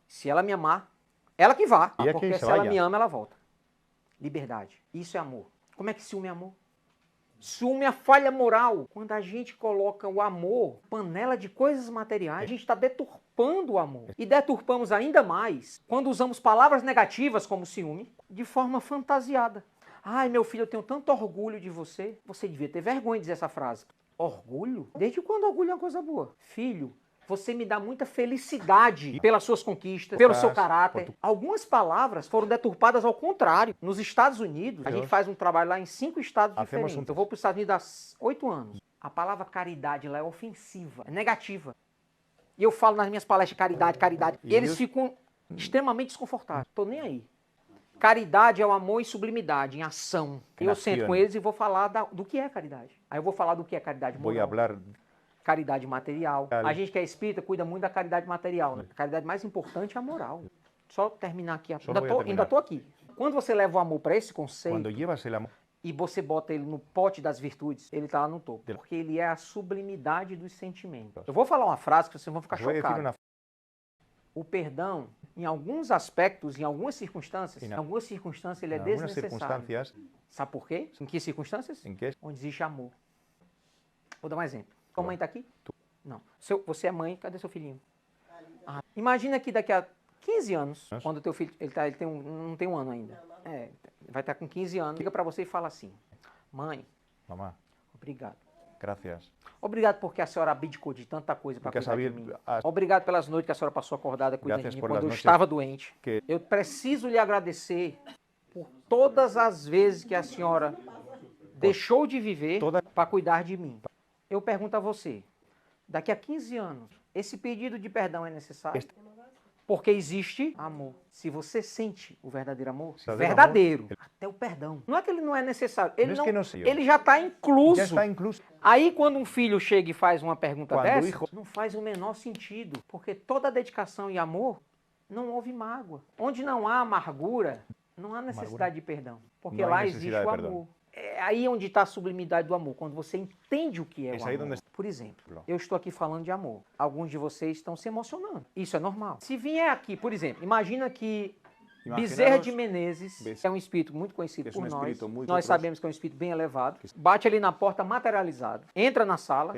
Se ela me amar, ela que vá. Porque se ela me ama, ela volta. Liberdade. Isso é amor. Como é que ciúme é amor? Ciúme é a falha moral. Quando a gente coloca o amor, panela de coisas materiais, a gente está deturpando o amor. E deturpamos ainda mais quando usamos palavras negativas como ciúme de forma fantasiada. Ai, meu filho, eu tenho tanto orgulho de você. Você devia ter vergonha de dizer essa frase. Orgulho? Desde quando orgulho é uma coisa boa? Filho, você me dá muita felicidade pelas suas conquistas, pelo seu caráter. Algumas palavras foram deturpadas ao contrário. Nos Estados Unidos, a gente faz um trabalho lá em 5 estados diferentes. Eu vou para os Estados Unidos há 8 anos. A palavra caridade lá é ofensiva, é negativa. E eu falo nas minhas palestras caridade, caridade. E eles ficam extremamente desconfortáveis. Tô nem aí. Caridade é o amor em sublimidade, em ação. Eu sento com eles e vou falar do que é caridade. Aí eu vou falar do que é caridade moral. Caridade material. A gente que é espírita cuida muito da caridade material. Né? A caridade mais importante é a moral. Só terminar aqui. Ainda estou aqui. Quando você leva o amor para esse conceito e você bota ele no pote das virtudes, ele está lá no topo. Porque ele é a sublimidade dos sentimentos. Eu vou falar uma frase que vocês vão ficar chocados. O perdão, em alguns aspectos, em algumas circunstâncias, ele é desnecessário. Sabe por quê? Em que circunstâncias? Onde existe amor. Vou dar um exemplo. Sua mãe está aqui? Não. Você é mãe, cadê seu filhinho? Imagina que daqui a 15 anos, quando o teu filho, não tem um ano ainda, vai estar com 15 anos, liga para você e fala assim: mãe, mamá, obrigado. Gracias. Obrigado porque a senhora abdicou de tanta coisa para cuidar de mim. Obrigado pelas noites que a senhora passou acordada cuidando de mim quando eu estava doente. Eu preciso lhe agradecer por todas as vezes que a senhora deixou de viver para cuidar de mim. Eu pergunto a você, daqui a 15 anos, esse pedido de perdão é necessário? Porque existe amor. Se você sente o verdadeiro amor, Verdadeiro verdadeiro, até o perdão. Não é que ele não é necessário, ele, Não é não, que não seja. ele já está incluso. Já está incluso. Aí quando um filho chega e faz uma pergunta Quando dessa, o hijo- não faz o menor sentido. Porque toda dedicação e amor não houve mágoa. Onde não há amargura, não há necessidade de perdão. Porque Não há lá necessidade existe o de perdão. amor. É aí onde está a sublimidade do amor, quando você entende o que é o É aí amor. onde- Por exemplo, eu estou aqui falando de amor. Alguns de vocês estão se emocionando. Isso é normal. Se vier aqui, por exemplo, imagina que Bezerra de Menezes é um espírito muito conhecido por nós. Nós sabemos que é um espírito bem elevado. Bate ali na porta materializado. Entra na sala,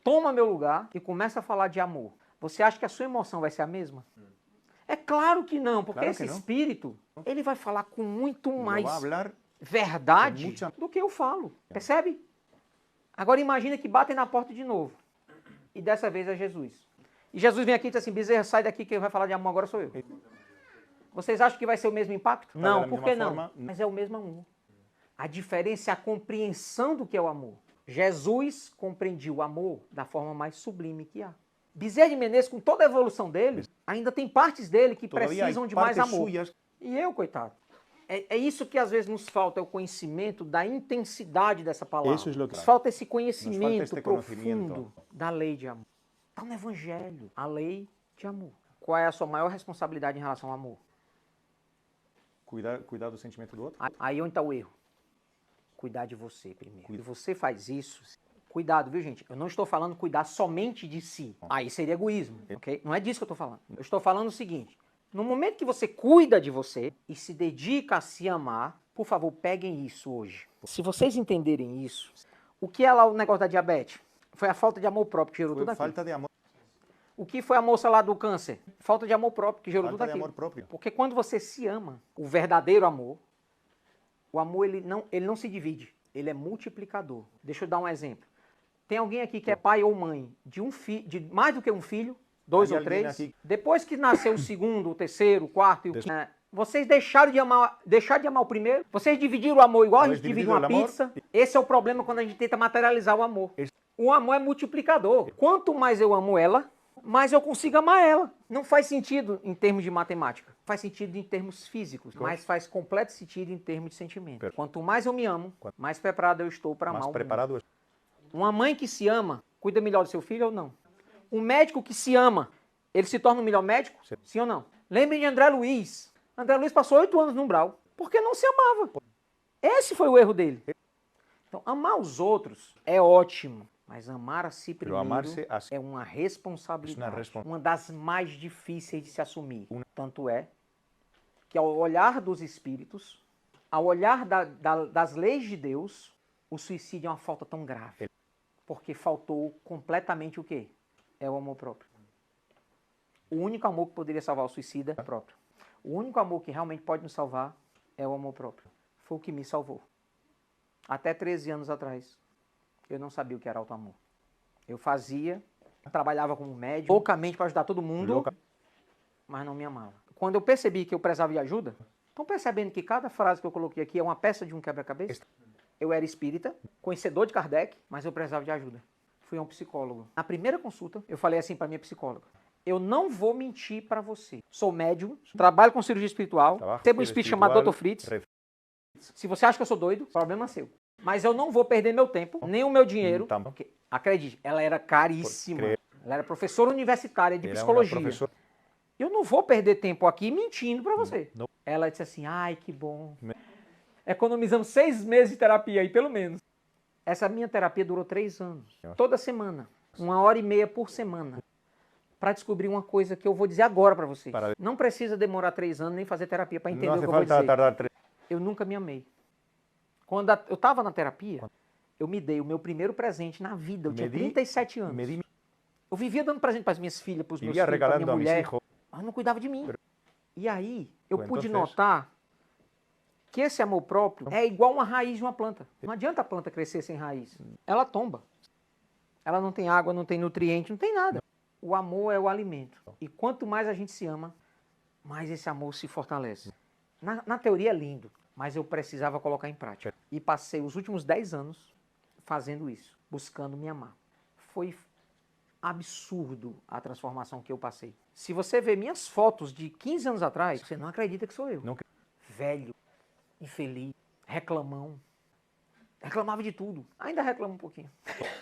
toma meu lugar e começa a falar de amor. Você acha que a sua emoção vai ser a mesma? É claro que não, porque Claro esse que não. espírito, ele vai falar com muito Lo mais va a hablar verdade com muita- do que eu falo. Percebe? Agora imagina que batem na porta de novo. E dessa vez é Jesus. E Jesus vem aqui e diz assim, Bezerra, sai daqui, quem vai falar de amor agora sou eu. Vocês acham que vai ser o mesmo impacto? Não, da por mesma que não? forma, Mas é o mesmo amor. A diferença é a compreensão do que é o amor. Jesus compreendia o amor da forma mais sublime que há. Bezerra de Menezes, com toda a evolução dele, ainda tem partes dele que Todavía hay precisam de mais partes amor. suyas. E eu, coitado. É isso que às vezes nos falta, é o conhecimento da intensidade dessa palavra. Isso é o que- Nos falta esse Nos falta conhecimento este profundo conhecimento. da lei de amor. Está no Evangelho, a lei de amor. Qual é a sua maior responsabilidade em relação ao amor? Cuidar do sentimento do outro. Aí onde está o erro? Cuidar de você primeiro. Se você faz isso, cuidado, viu, gente? Eu não estou falando cuidar somente de si. Aí seria egoísmo, ok? Não é disso que eu estou falando. Eu estou falando o seguinte. No momento que você cuida de você e se dedica a se amar, por favor, peguem isso hoje. Se vocês entenderem isso, o que é lá o negócio da diabetes? Foi a falta de amor próprio que gerou tudo Foi aquilo. falta de amor. O que foi a moça lá do câncer? Falta de amor próprio que gerou tudo Falta de aquilo. amor próprio. Porque quando você se ama, o verdadeiro amor, o amor ele não se divide, ele é multiplicador. Deixa eu dar um exemplo. Tem alguém aqui que é pai ou mãe de de mais do que um filho? 2 Hay ou alguien 3? aquí- Depois que nasceu o segundo, o terceiro, o quarto e o quinto, vocês deixaram de amar o primeiro? Vocês dividiram o amor igual a Vocês gente divide dividiram uma o amor? pizza? Esse é o problema quando a gente tenta materializar o amor. O amor é multiplicador. Quanto mais eu amo ela, mais eu consigo amar ela. Não faz sentido em termos de matemática. Faz sentido em termos físicos, mas faz completo sentido em termos de sentimento. Quanto mais eu me amo, mais preparado eu estou para amar Más o mundo. preparado. Uma mãe que se ama, cuida melhor do seu filho ou não? Um médico que se ama, ele se torna um melhor médico? Sim ou não? Lembrem de André Luiz. André Luiz passou 8 anos no umbral, porque não se amava. Esse foi o erro dele. Então, amar os outros é ótimo, mas amar a si primeiro amar-se a si- é uma responsabilidade, É uma respons- uma das mais difíceis de se assumir. Tanto é que ao olhar dos espíritos, ao olhar das leis de Deus, o suicídio é uma falta tão grave. Porque faltou completamente o quê? É o amor próprio. O único amor que poderia salvar o suicida é o próprio. O único amor que realmente pode nos salvar é o amor próprio. Foi o que me salvou. Até 13 anos atrás, eu não sabia o que era alto amor. Eu trabalhava como médico, loucamente para ajudar todo mundo, mas não me amava. Quando eu percebi que eu precisava de ajuda, estão percebendo que cada frase que eu coloquei aqui é uma peça de um quebra-cabeça? Eu era espírita, conhecedor de Kardec, mas eu precisava de ajuda. Fui a um psicólogo. Na primeira consulta, eu falei assim para minha psicóloga: eu não vou mentir para você. Sou médium, trabalho com cirurgia espiritual, teve um espírito chamado Dr. Fritz. Se você acha que eu sou doido, problema seu. Mas eu não vou perder meu tempo, nem o meu dinheiro. Porque, acredite, ela era caríssima. Ela era professora universitária de psicologia. Eu não vou perder tempo aqui mentindo para você. Não. Ela disse assim: ai, que bom. Economizamos 6 meses de terapia aí, pelo menos. Essa minha terapia durou 3 anos. Toda semana. 1h30 por semana. Para descobrir uma coisa que eu vou dizer agora para vocês. Não precisa demorar 3 anos nem fazer terapia para entender o que eu vou dizer. Tardar 3. Eu nunca me amei. Quando eu estava na terapia, eu me dei o meu primeiro presente na vida. Eu tinha 37 anos. Eu vivia dando presente para as minhas filhas, para os meus filhos, para minha mulher. Mas não cuidava de mim. E aí, eu pude notar que esse amor próprio é igual uma raiz de uma planta. Não adianta a planta crescer sem raiz. Ela tomba. Ela não tem água, não tem nutriente, não tem nada. O amor é o alimento. E quanto mais a gente se ama, mais esse amor se fortalece. Na teoria é lindo, mas eu precisava colocar em prática. E passei os últimos 10 anos fazendo isso, buscando me amar. Foi absurdo a transformação que eu passei. Se você ver minhas fotos de 15 anos atrás, você não acredita que sou eu. Não. Velho, infeliz, reclamão. Reclamava de tudo. Ainda reclamo um pouquinho.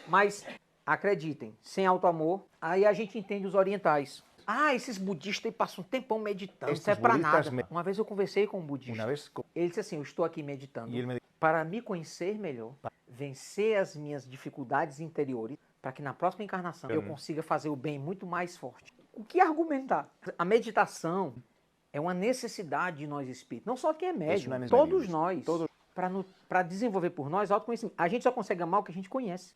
Mas, acreditem, sem auto-amor, aí a gente entende os orientais. Ah, esses budistas aí passam um tempão meditando, isso é pra nada. Uma vez eu conversei com um budista. Ele disse assim, eu estou aqui meditando para me conhecer melhor, vencer as minhas dificuldades interiores, para que na próxima encarnação eu consiga fazer o bem muito mais forte. O que argumentar? A meditação é uma necessidade de nós espíritos. Não só quem é médium, todos nós. Para desenvolver por nós autoconhecimento. A gente só consegue amar o que a gente conhece.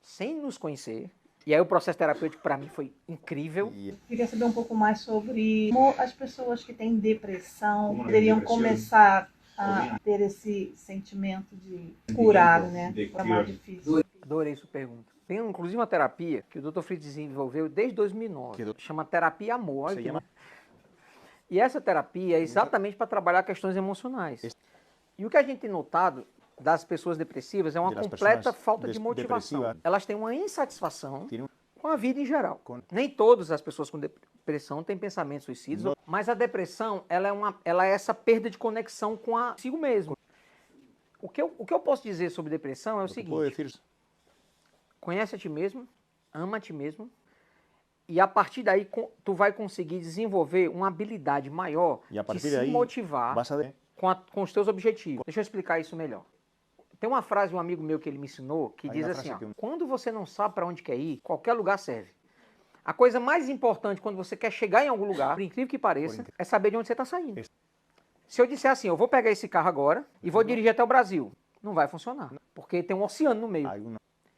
Sem nos conhecer. E aí o processo terapêutico para mim foi incrível. Queria saber um pouco mais sobre como as pessoas que têm depressão poderiam começar a ter esse sentimento de curar, né? É mais difícil. Adorei sua pergunta. Tem inclusive uma terapia que o Dr. Fritz desenvolveu desde 2009. Chama Terapia Amor. Olha aqui, né? E essa terapia é exatamente para trabalhar questões emocionais. E o que a gente tem notado das pessoas depressivas é uma completa falta de motivação. Elas têm uma insatisfação com a vida em geral. Nem todas as pessoas com depressão têm pensamentos suicidas, mas a depressão ela é essa perda de conexão consigo mesmo. O que eu posso dizer sobre depressão é o seguinte: conhece a ti mesmo, ama a ti mesmo, e a partir daí tu vai conseguir desenvolver uma habilidade maior de se motivar com os teus objetivos. Deixa eu explicar isso melhor. Tem uma frase de um amigo meu que ele me ensinou que diz assim, ó, quando você não sabe para onde quer ir, qualquer lugar serve. A coisa mais importante quando você quer chegar em algum lugar, por incrível que pareça, é saber de onde você está saindo. Se eu disser assim, eu vou pegar esse carro agora e vou dirigir até o Brasil, não vai funcionar, porque tem um oceano no meio.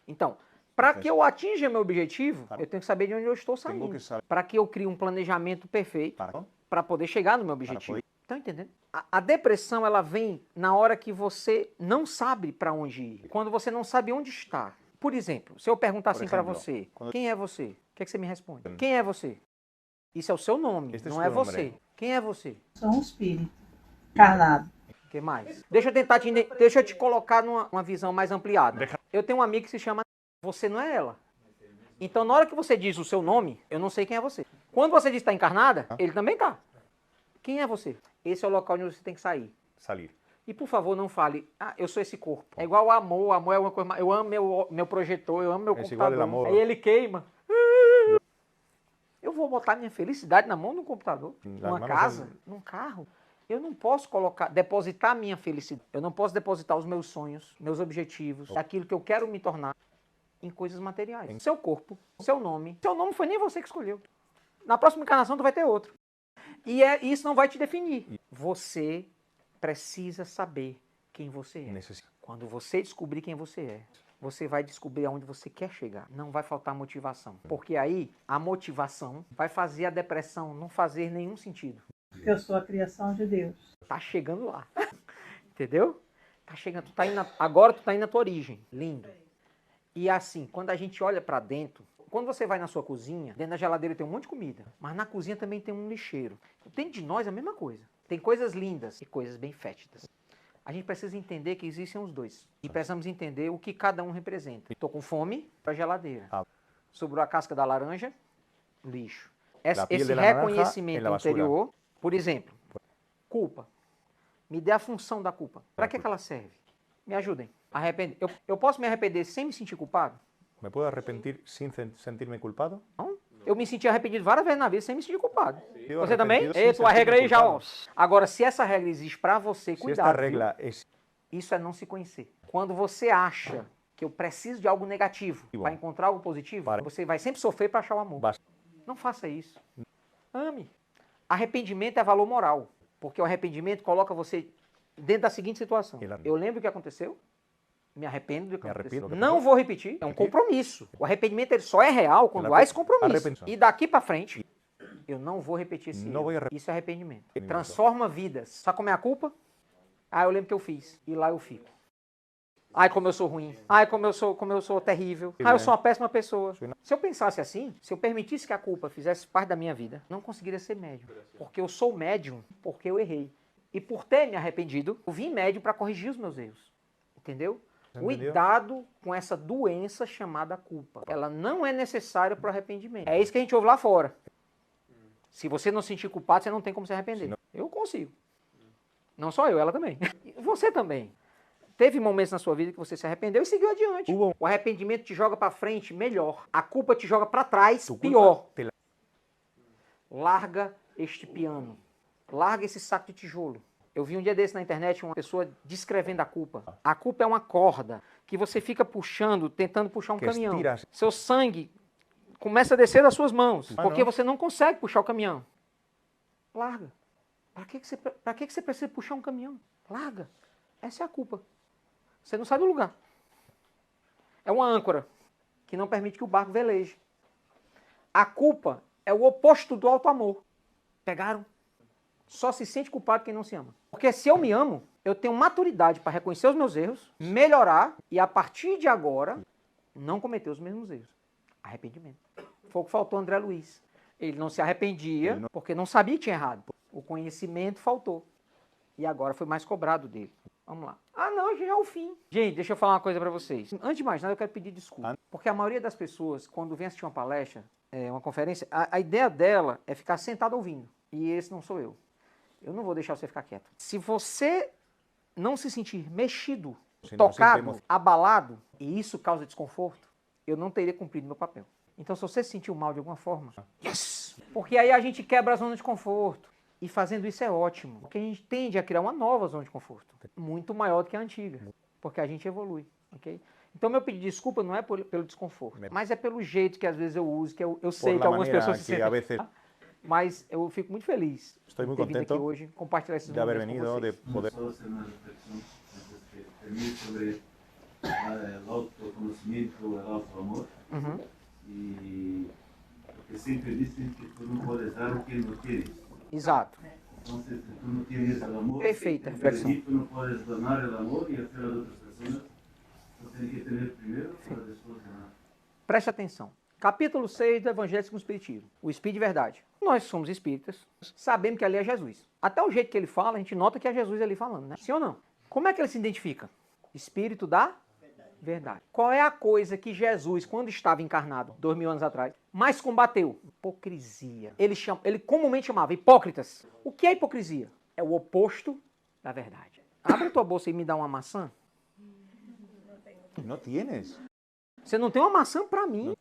Então, para que eu atinja meu objetivo, eu tenho que saber de onde eu estou saindo. Para que eu crie um planejamento perfeito para poder chegar no meu objetivo. Estão entendendo? A depressão, ela vem na hora que você não sabe para onde ir. Quando você não sabe onde está. Por exemplo, se eu perguntar assim para você, quem é você? O que é que você me responde? Quem é você? Isso é o seu nome, não é você. Quem é você? Sou um espírito encarnado. O que mais? Deixa eu te colocar numa visão mais ampliada. Eu tenho um amigo que se chama Você Não É Ela. Então, na hora que você diz o seu nome, eu não sei quem é você. Quando você diz que está encarnada, ele também está. Quem é você? Esse é o local onde você tem que sair. E, por favor, não fale, eu sou esse corpo. É igual o amor é uma coisa... Eu amo meu projetor, eu amo meu computador. Aí ele queima. Eu vou botar minha felicidade na mão de um computador, numa casa, num carro. Eu não posso depositar minha felicidade. Eu não posso depositar os meus sonhos, meus objetivos, aquilo que eu quero me tornar em coisas materiais. Seu corpo, seu nome. Seu nome foi nem você que escolheu. Na próxima encarnação tu vai ter outro. E isso não vai te definir. Você precisa saber quem você é. Quando você descobrir quem você é, você vai descobrir aonde você quer chegar. Não vai faltar motivação. Porque aí a motivação vai fazer a depressão não fazer nenhum sentido. Eu sou a criação de Deus. Tá chegando lá. Entendeu? Tá chegando. Agora tu tá indo na tua origem. Lindo. E assim, quando a gente olha para dentro, quando você vai na sua cozinha, dentro da geladeira tem um monte de comida, mas na cozinha também tem um lixeiro. Dentro de nós é a mesma coisa. Tem coisas lindas e coisas bem fétidas. A gente precisa entender que existem os dois. E precisamos entender o que cada um representa. Estou com fome, para a geladeira. Sobrou a casca da laranja, lixo. Esse reconhecimento interior, por exemplo, culpa. Me dê a função da culpa. Para que ela serve? Me ajudem. Arrepender. Eu posso me arrepender sem me sentir culpado? ¿Me puedo arrepentir sin sentirme culpado? Não. Eu me senti arrependido várias vezes na vida sem me sentir culpado. Você também? Sim, tua regra aí já, ó. Agora, se essa regra existe para você, cuidado. Isso é não se conhecer. Quando você acha que eu preciso de algo negativo para encontrar algo positivo, você vai sempre sofrer para achar o amor. Não faça isso. Ame. Arrependimento é valor moral. Porque o arrependimento coloca você dentro da seguinte situação. Eu lembro o que aconteceu. Me arrependo do que aconteceu. Não vou repetir. É um compromisso. O arrependimento ele só é real quando há esse compromisso. E daqui para frente, eu não vou repetir esse erro. Isso é arrependimento. Transforma vidas. Sabe como é a culpa? Eu lembro que eu fiz. E lá eu fico. Ai, como eu sou ruim. Ai, como eu sou terrível. Eu sou uma péssima pessoa. Se eu pensasse assim, se eu permitisse que a culpa fizesse parte da minha vida, não conseguiria ser médium. Porque eu sou médium porque eu errei. E por ter me arrependido, eu vim médium para corrigir os meus erros. Entendeu? Cuidado com essa doença chamada culpa. Ela não é necessária para o arrependimento. É isso que a gente ouve lá fora. Se você não se sentir culpado, você não tem como se arrepender. Eu consigo. Não só eu, ela também. Você também. Teve momentos na sua vida que você se arrependeu e seguiu adiante. O arrependimento te joga para frente, melhor. A culpa te joga para trás, pior. Larga este piano. Larga esse saco de tijolo. Eu vi um dia desse na internet uma pessoa descrevendo a culpa. A culpa é uma corda que você fica puxando, tentando puxar um caminhão. Seu sangue começa a descer das suas mãos, porque você não consegue puxar o caminhão. Larga. Para que você precisa puxar um caminhão? Larga. Essa é a culpa. Você não sai do lugar. É uma âncora que não permite que o barco veleje. A culpa é o oposto do alto amor. Pegaram? Só se sente culpado quem não se ama. Porque se eu me amo, eu tenho maturidade para reconhecer os meus erros, melhorar e a partir de agora não cometer os mesmos erros. Arrependimento. Foi o que faltou ao André Luiz. Ele não se arrependia porque não sabia que tinha errado. O conhecimento faltou. E agora foi mais cobrado dele. Vamos lá. Ah, não, já é o fim. Gente, deixa eu falar uma coisa pra vocês. Antes de mais nada, eu quero pedir desculpa. Porque a maioria das pessoas, quando vem assistir uma palestra, uma conferência, a ideia dela é ficar sentado ouvindo. E esse não sou eu. Eu não vou deixar você ficar quieto. Se você não se sentir mexido, tocado, abalado, e isso causa desconforto, eu não teria cumprido meu papel. Então, se você se sentiu mal de alguma forma, yes! Porque aí a gente quebra a zona de conforto. E fazendo isso é ótimo, porque a gente tende a criar uma nova zona de conforto, muito maior do que a antiga, porque a gente evolui, ok? Então, meu pedido de desculpa não é pelo desconforto, mas é pelo jeito que às vezes eu uso, que eu sei que algumas pessoas se sentem... Mas eu fico muito feliz de ter vindo aqui hoje, compartilhar esses momentos com vocês. Só hacer una reflexión antes que termine sobre el autoconocimiento, el autoamor. Y porque siempre dicen que tú no puedes dar lo que no tienes. Exato. Entonces, si tú no tienes el amor, Perfeita reflexão. tú no puedes donar el amor y hacer a otras personas. Tú tienes que tener primero para después donar. Preste atenção. Capítulo 6 do Evangelho segundo o Espiritismo. O Espírito de Verdade. Nós somos espíritas, sabemos que ali é Jesus. Até o jeito que ele fala, a gente nota que é Jesus ali falando, né? Sim ou não? Como é que ele se identifica? Espírito da Verdade. Qual é a coisa que Jesus, quando estava encarnado, 2000 anos atrás, mais combateu? Hipocrisia. Ele comumente chamava hipócritas. O que é hipocrisia? É o oposto da verdade. Abre a tua bolsa e me dá uma maçã. Não tienes. Você não tem uma maçã para mim.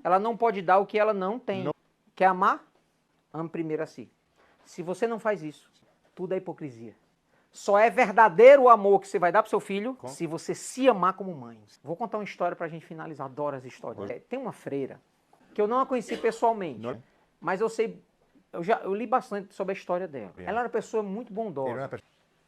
Ela não pode dar o que ela não tem. Não. Quer amar? Ame primeiro a si. Se você não faz isso, tudo é hipocrisia. Só é verdadeiro o amor que você vai dar pro seu filho se você se amar como mãe. Vou contar uma história pra gente finalizar. Adoro as histórias. Tem uma freira que eu não a conheci pessoalmente, mas eu sei, eu li bastante sobre a história dela. Ela era uma pessoa muito bondosa.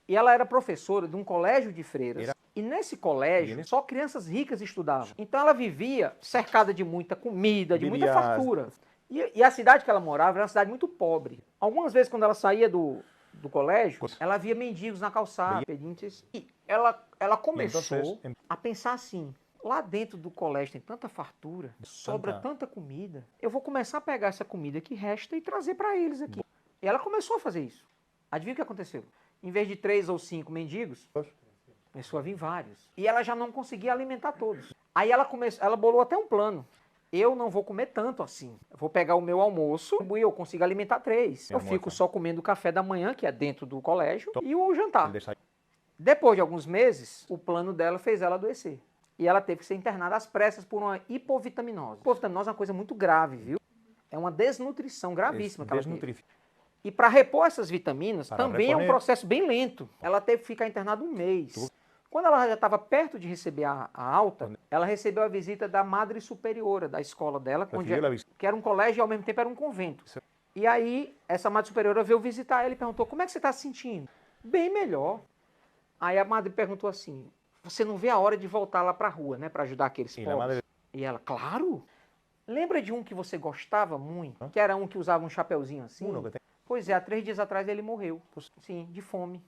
E ela era professora de um colégio de freiras. E nesse colégio, só crianças ricas estudavam. Então ela vivia cercada de muita comida, de muita fartura. E a cidade que ela morava era uma cidade muito pobre. Algumas vezes, quando ela saía do colégio, ela via mendigos na calçada, pedintes. E ela começou a pensar assim, lá dentro do colégio tem tanta fartura, sobra tanta comida, eu vou começar a pegar essa comida que resta e trazer para eles aqui. E ela começou a fazer isso. Adivinha o que aconteceu? Em vez de 3 ou 5 mendigos, começou a vir vários. E ela já não conseguia alimentar todos. Aí ela bolou até um plano. Eu não vou comer tanto assim. Eu vou pegar o meu almoço e eu consigo alimentar 3. Eu fico só comendo o café da manhã, que é dentro do colégio, e o jantar. Depois de alguns meses, o plano dela fez ela adoecer. E ela teve que ser internada às pressas por uma hipovitaminose. Hipovitaminose é uma coisa muito grave, viu? É uma desnutrição gravíssima que ela teve. E para repor essas vitaminas, também é um processo bem lento. Ela teve que ficar internada 1 mês. Quando ela já estava perto de receber a alta, ela recebeu a visita da madre superiora da escola dela, que era um colégio e ao mesmo tempo era um convento. E aí, essa madre superiora veio visitar ela e perguntou, como é que você está se sentindo? Bem melhor. Aí a madre perguntou assim, você não vê a hora de voltar lá para a rua, né, para ajudar aqueles pobres? E ela, claro. Lembra de um que você gostava muito? Que era um que usava um chapeuzinho assim? Pois é, há 3 dias atrás ele morreu. Sim, de fome.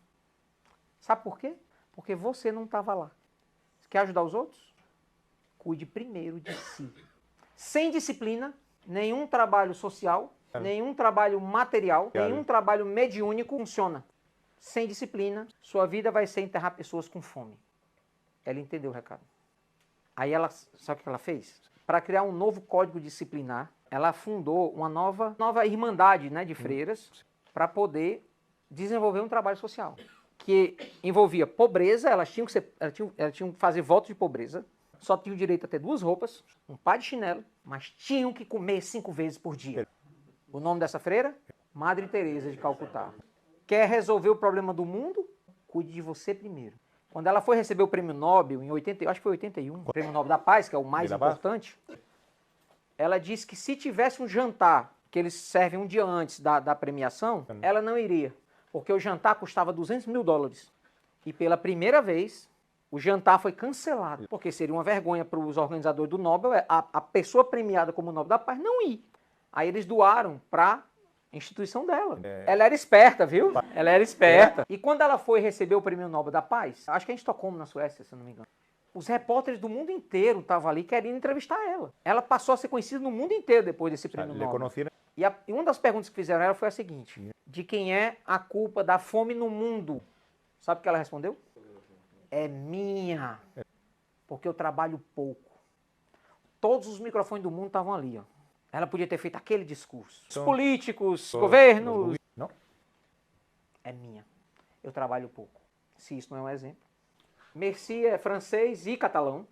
Sabe por quê? Porque você não estava lá. Você quer ajudar os outros? Cuide primeiro de si. Sem disciplina, nenhum trabalho social, nenhum trabalho material, nenhum trabalho mediúnico funciona. Sem disciplina, sua vida vai ser enterrar pessoas com fome. Ela entendeu o recado. Aí ela, sabe o que ela fez? Para criar um novo código disciplinar, ela fundou uma nova irmandade, né, de freiras para poder desenvolver um trabalho social que envolvia pobreza. Elas tinham que fazer voto de pobreza, só tinham direito a ter 2 roupas, um par de chinelo, mas tinham que comer 5 vezes por dia. O nome dessa freira? Madre Teresa de Calcutá. Quer resolver o problema do mundo? Cuide de você primeiro. Quando ela foi receber o prêmio Nobel, acho que foi 81, o prêmio Nobel da Paz, que é o mais importante, ela disse que se tivesse um jantar, que eles servem um dia antes da premiação, ela não iria, porque o jantar custava $200 mil. E pela primeira vez, o jantar foi cancelado, porque seria uma vergonha para os organizadores do Nobel, a pessoa premiada como Nobel da Paz não ir. Aí eles doaram para a instituição dela. Ela era esperta, viu? Ela era esperta. E quando ela foi receber o prêmio Nobel da Paz, acho que é em Estocolmo, na Suécia, se eu não me engano, os repórteres do mundo inteiro estavam ali querendo entrevistar ela. Ela passou a ser conhecida no mundo inteiro depois desse prêmio Nobel. E uma das perguntas que fizeram a ela foi a seguinte: de quem é a culpa da fome no mundo? Sabe o que ela respondeu? É minha, porque eu trabalho pouco. Todos os microfones do mundo estavam ali, ó. Ela podia ter feito aquele discurso. Os políticos, governos... Não. É minha. Eu trabalho pouco. Se isso não é um exemplo. Merci é francês e catalão.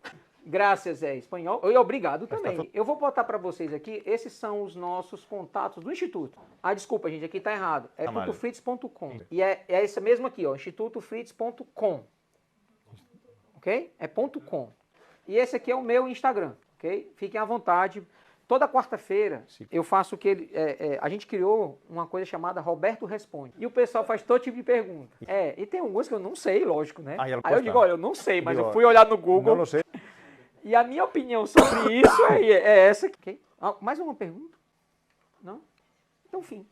Graças é espanhol. E obrigado também. Eu vou botar para vocês aqui, esses são os nossos contatos do Instituto. Ah, desculpa, gente, aqui tá errado. É .fritz.com. E é esse mesmo aqui, ó, institutofritz.com. Ok? É .com. E esse aqui é o meu Instagram, ok? Fiquem à vontade. Toda quarta-feira eu faço o que a gente criou uma coisa chamada Roberto Responde. E o pessoal faz todo tipo de pergunta. E tem algumas que eu não sei, lógico, né? Aí eu digo, olha, eu não sei, mas eu fui olhar no Google. Não sei. E a minha opinião sobre isso é essa aqui. Okay? Mais uma pergunta? Não? Então, fim.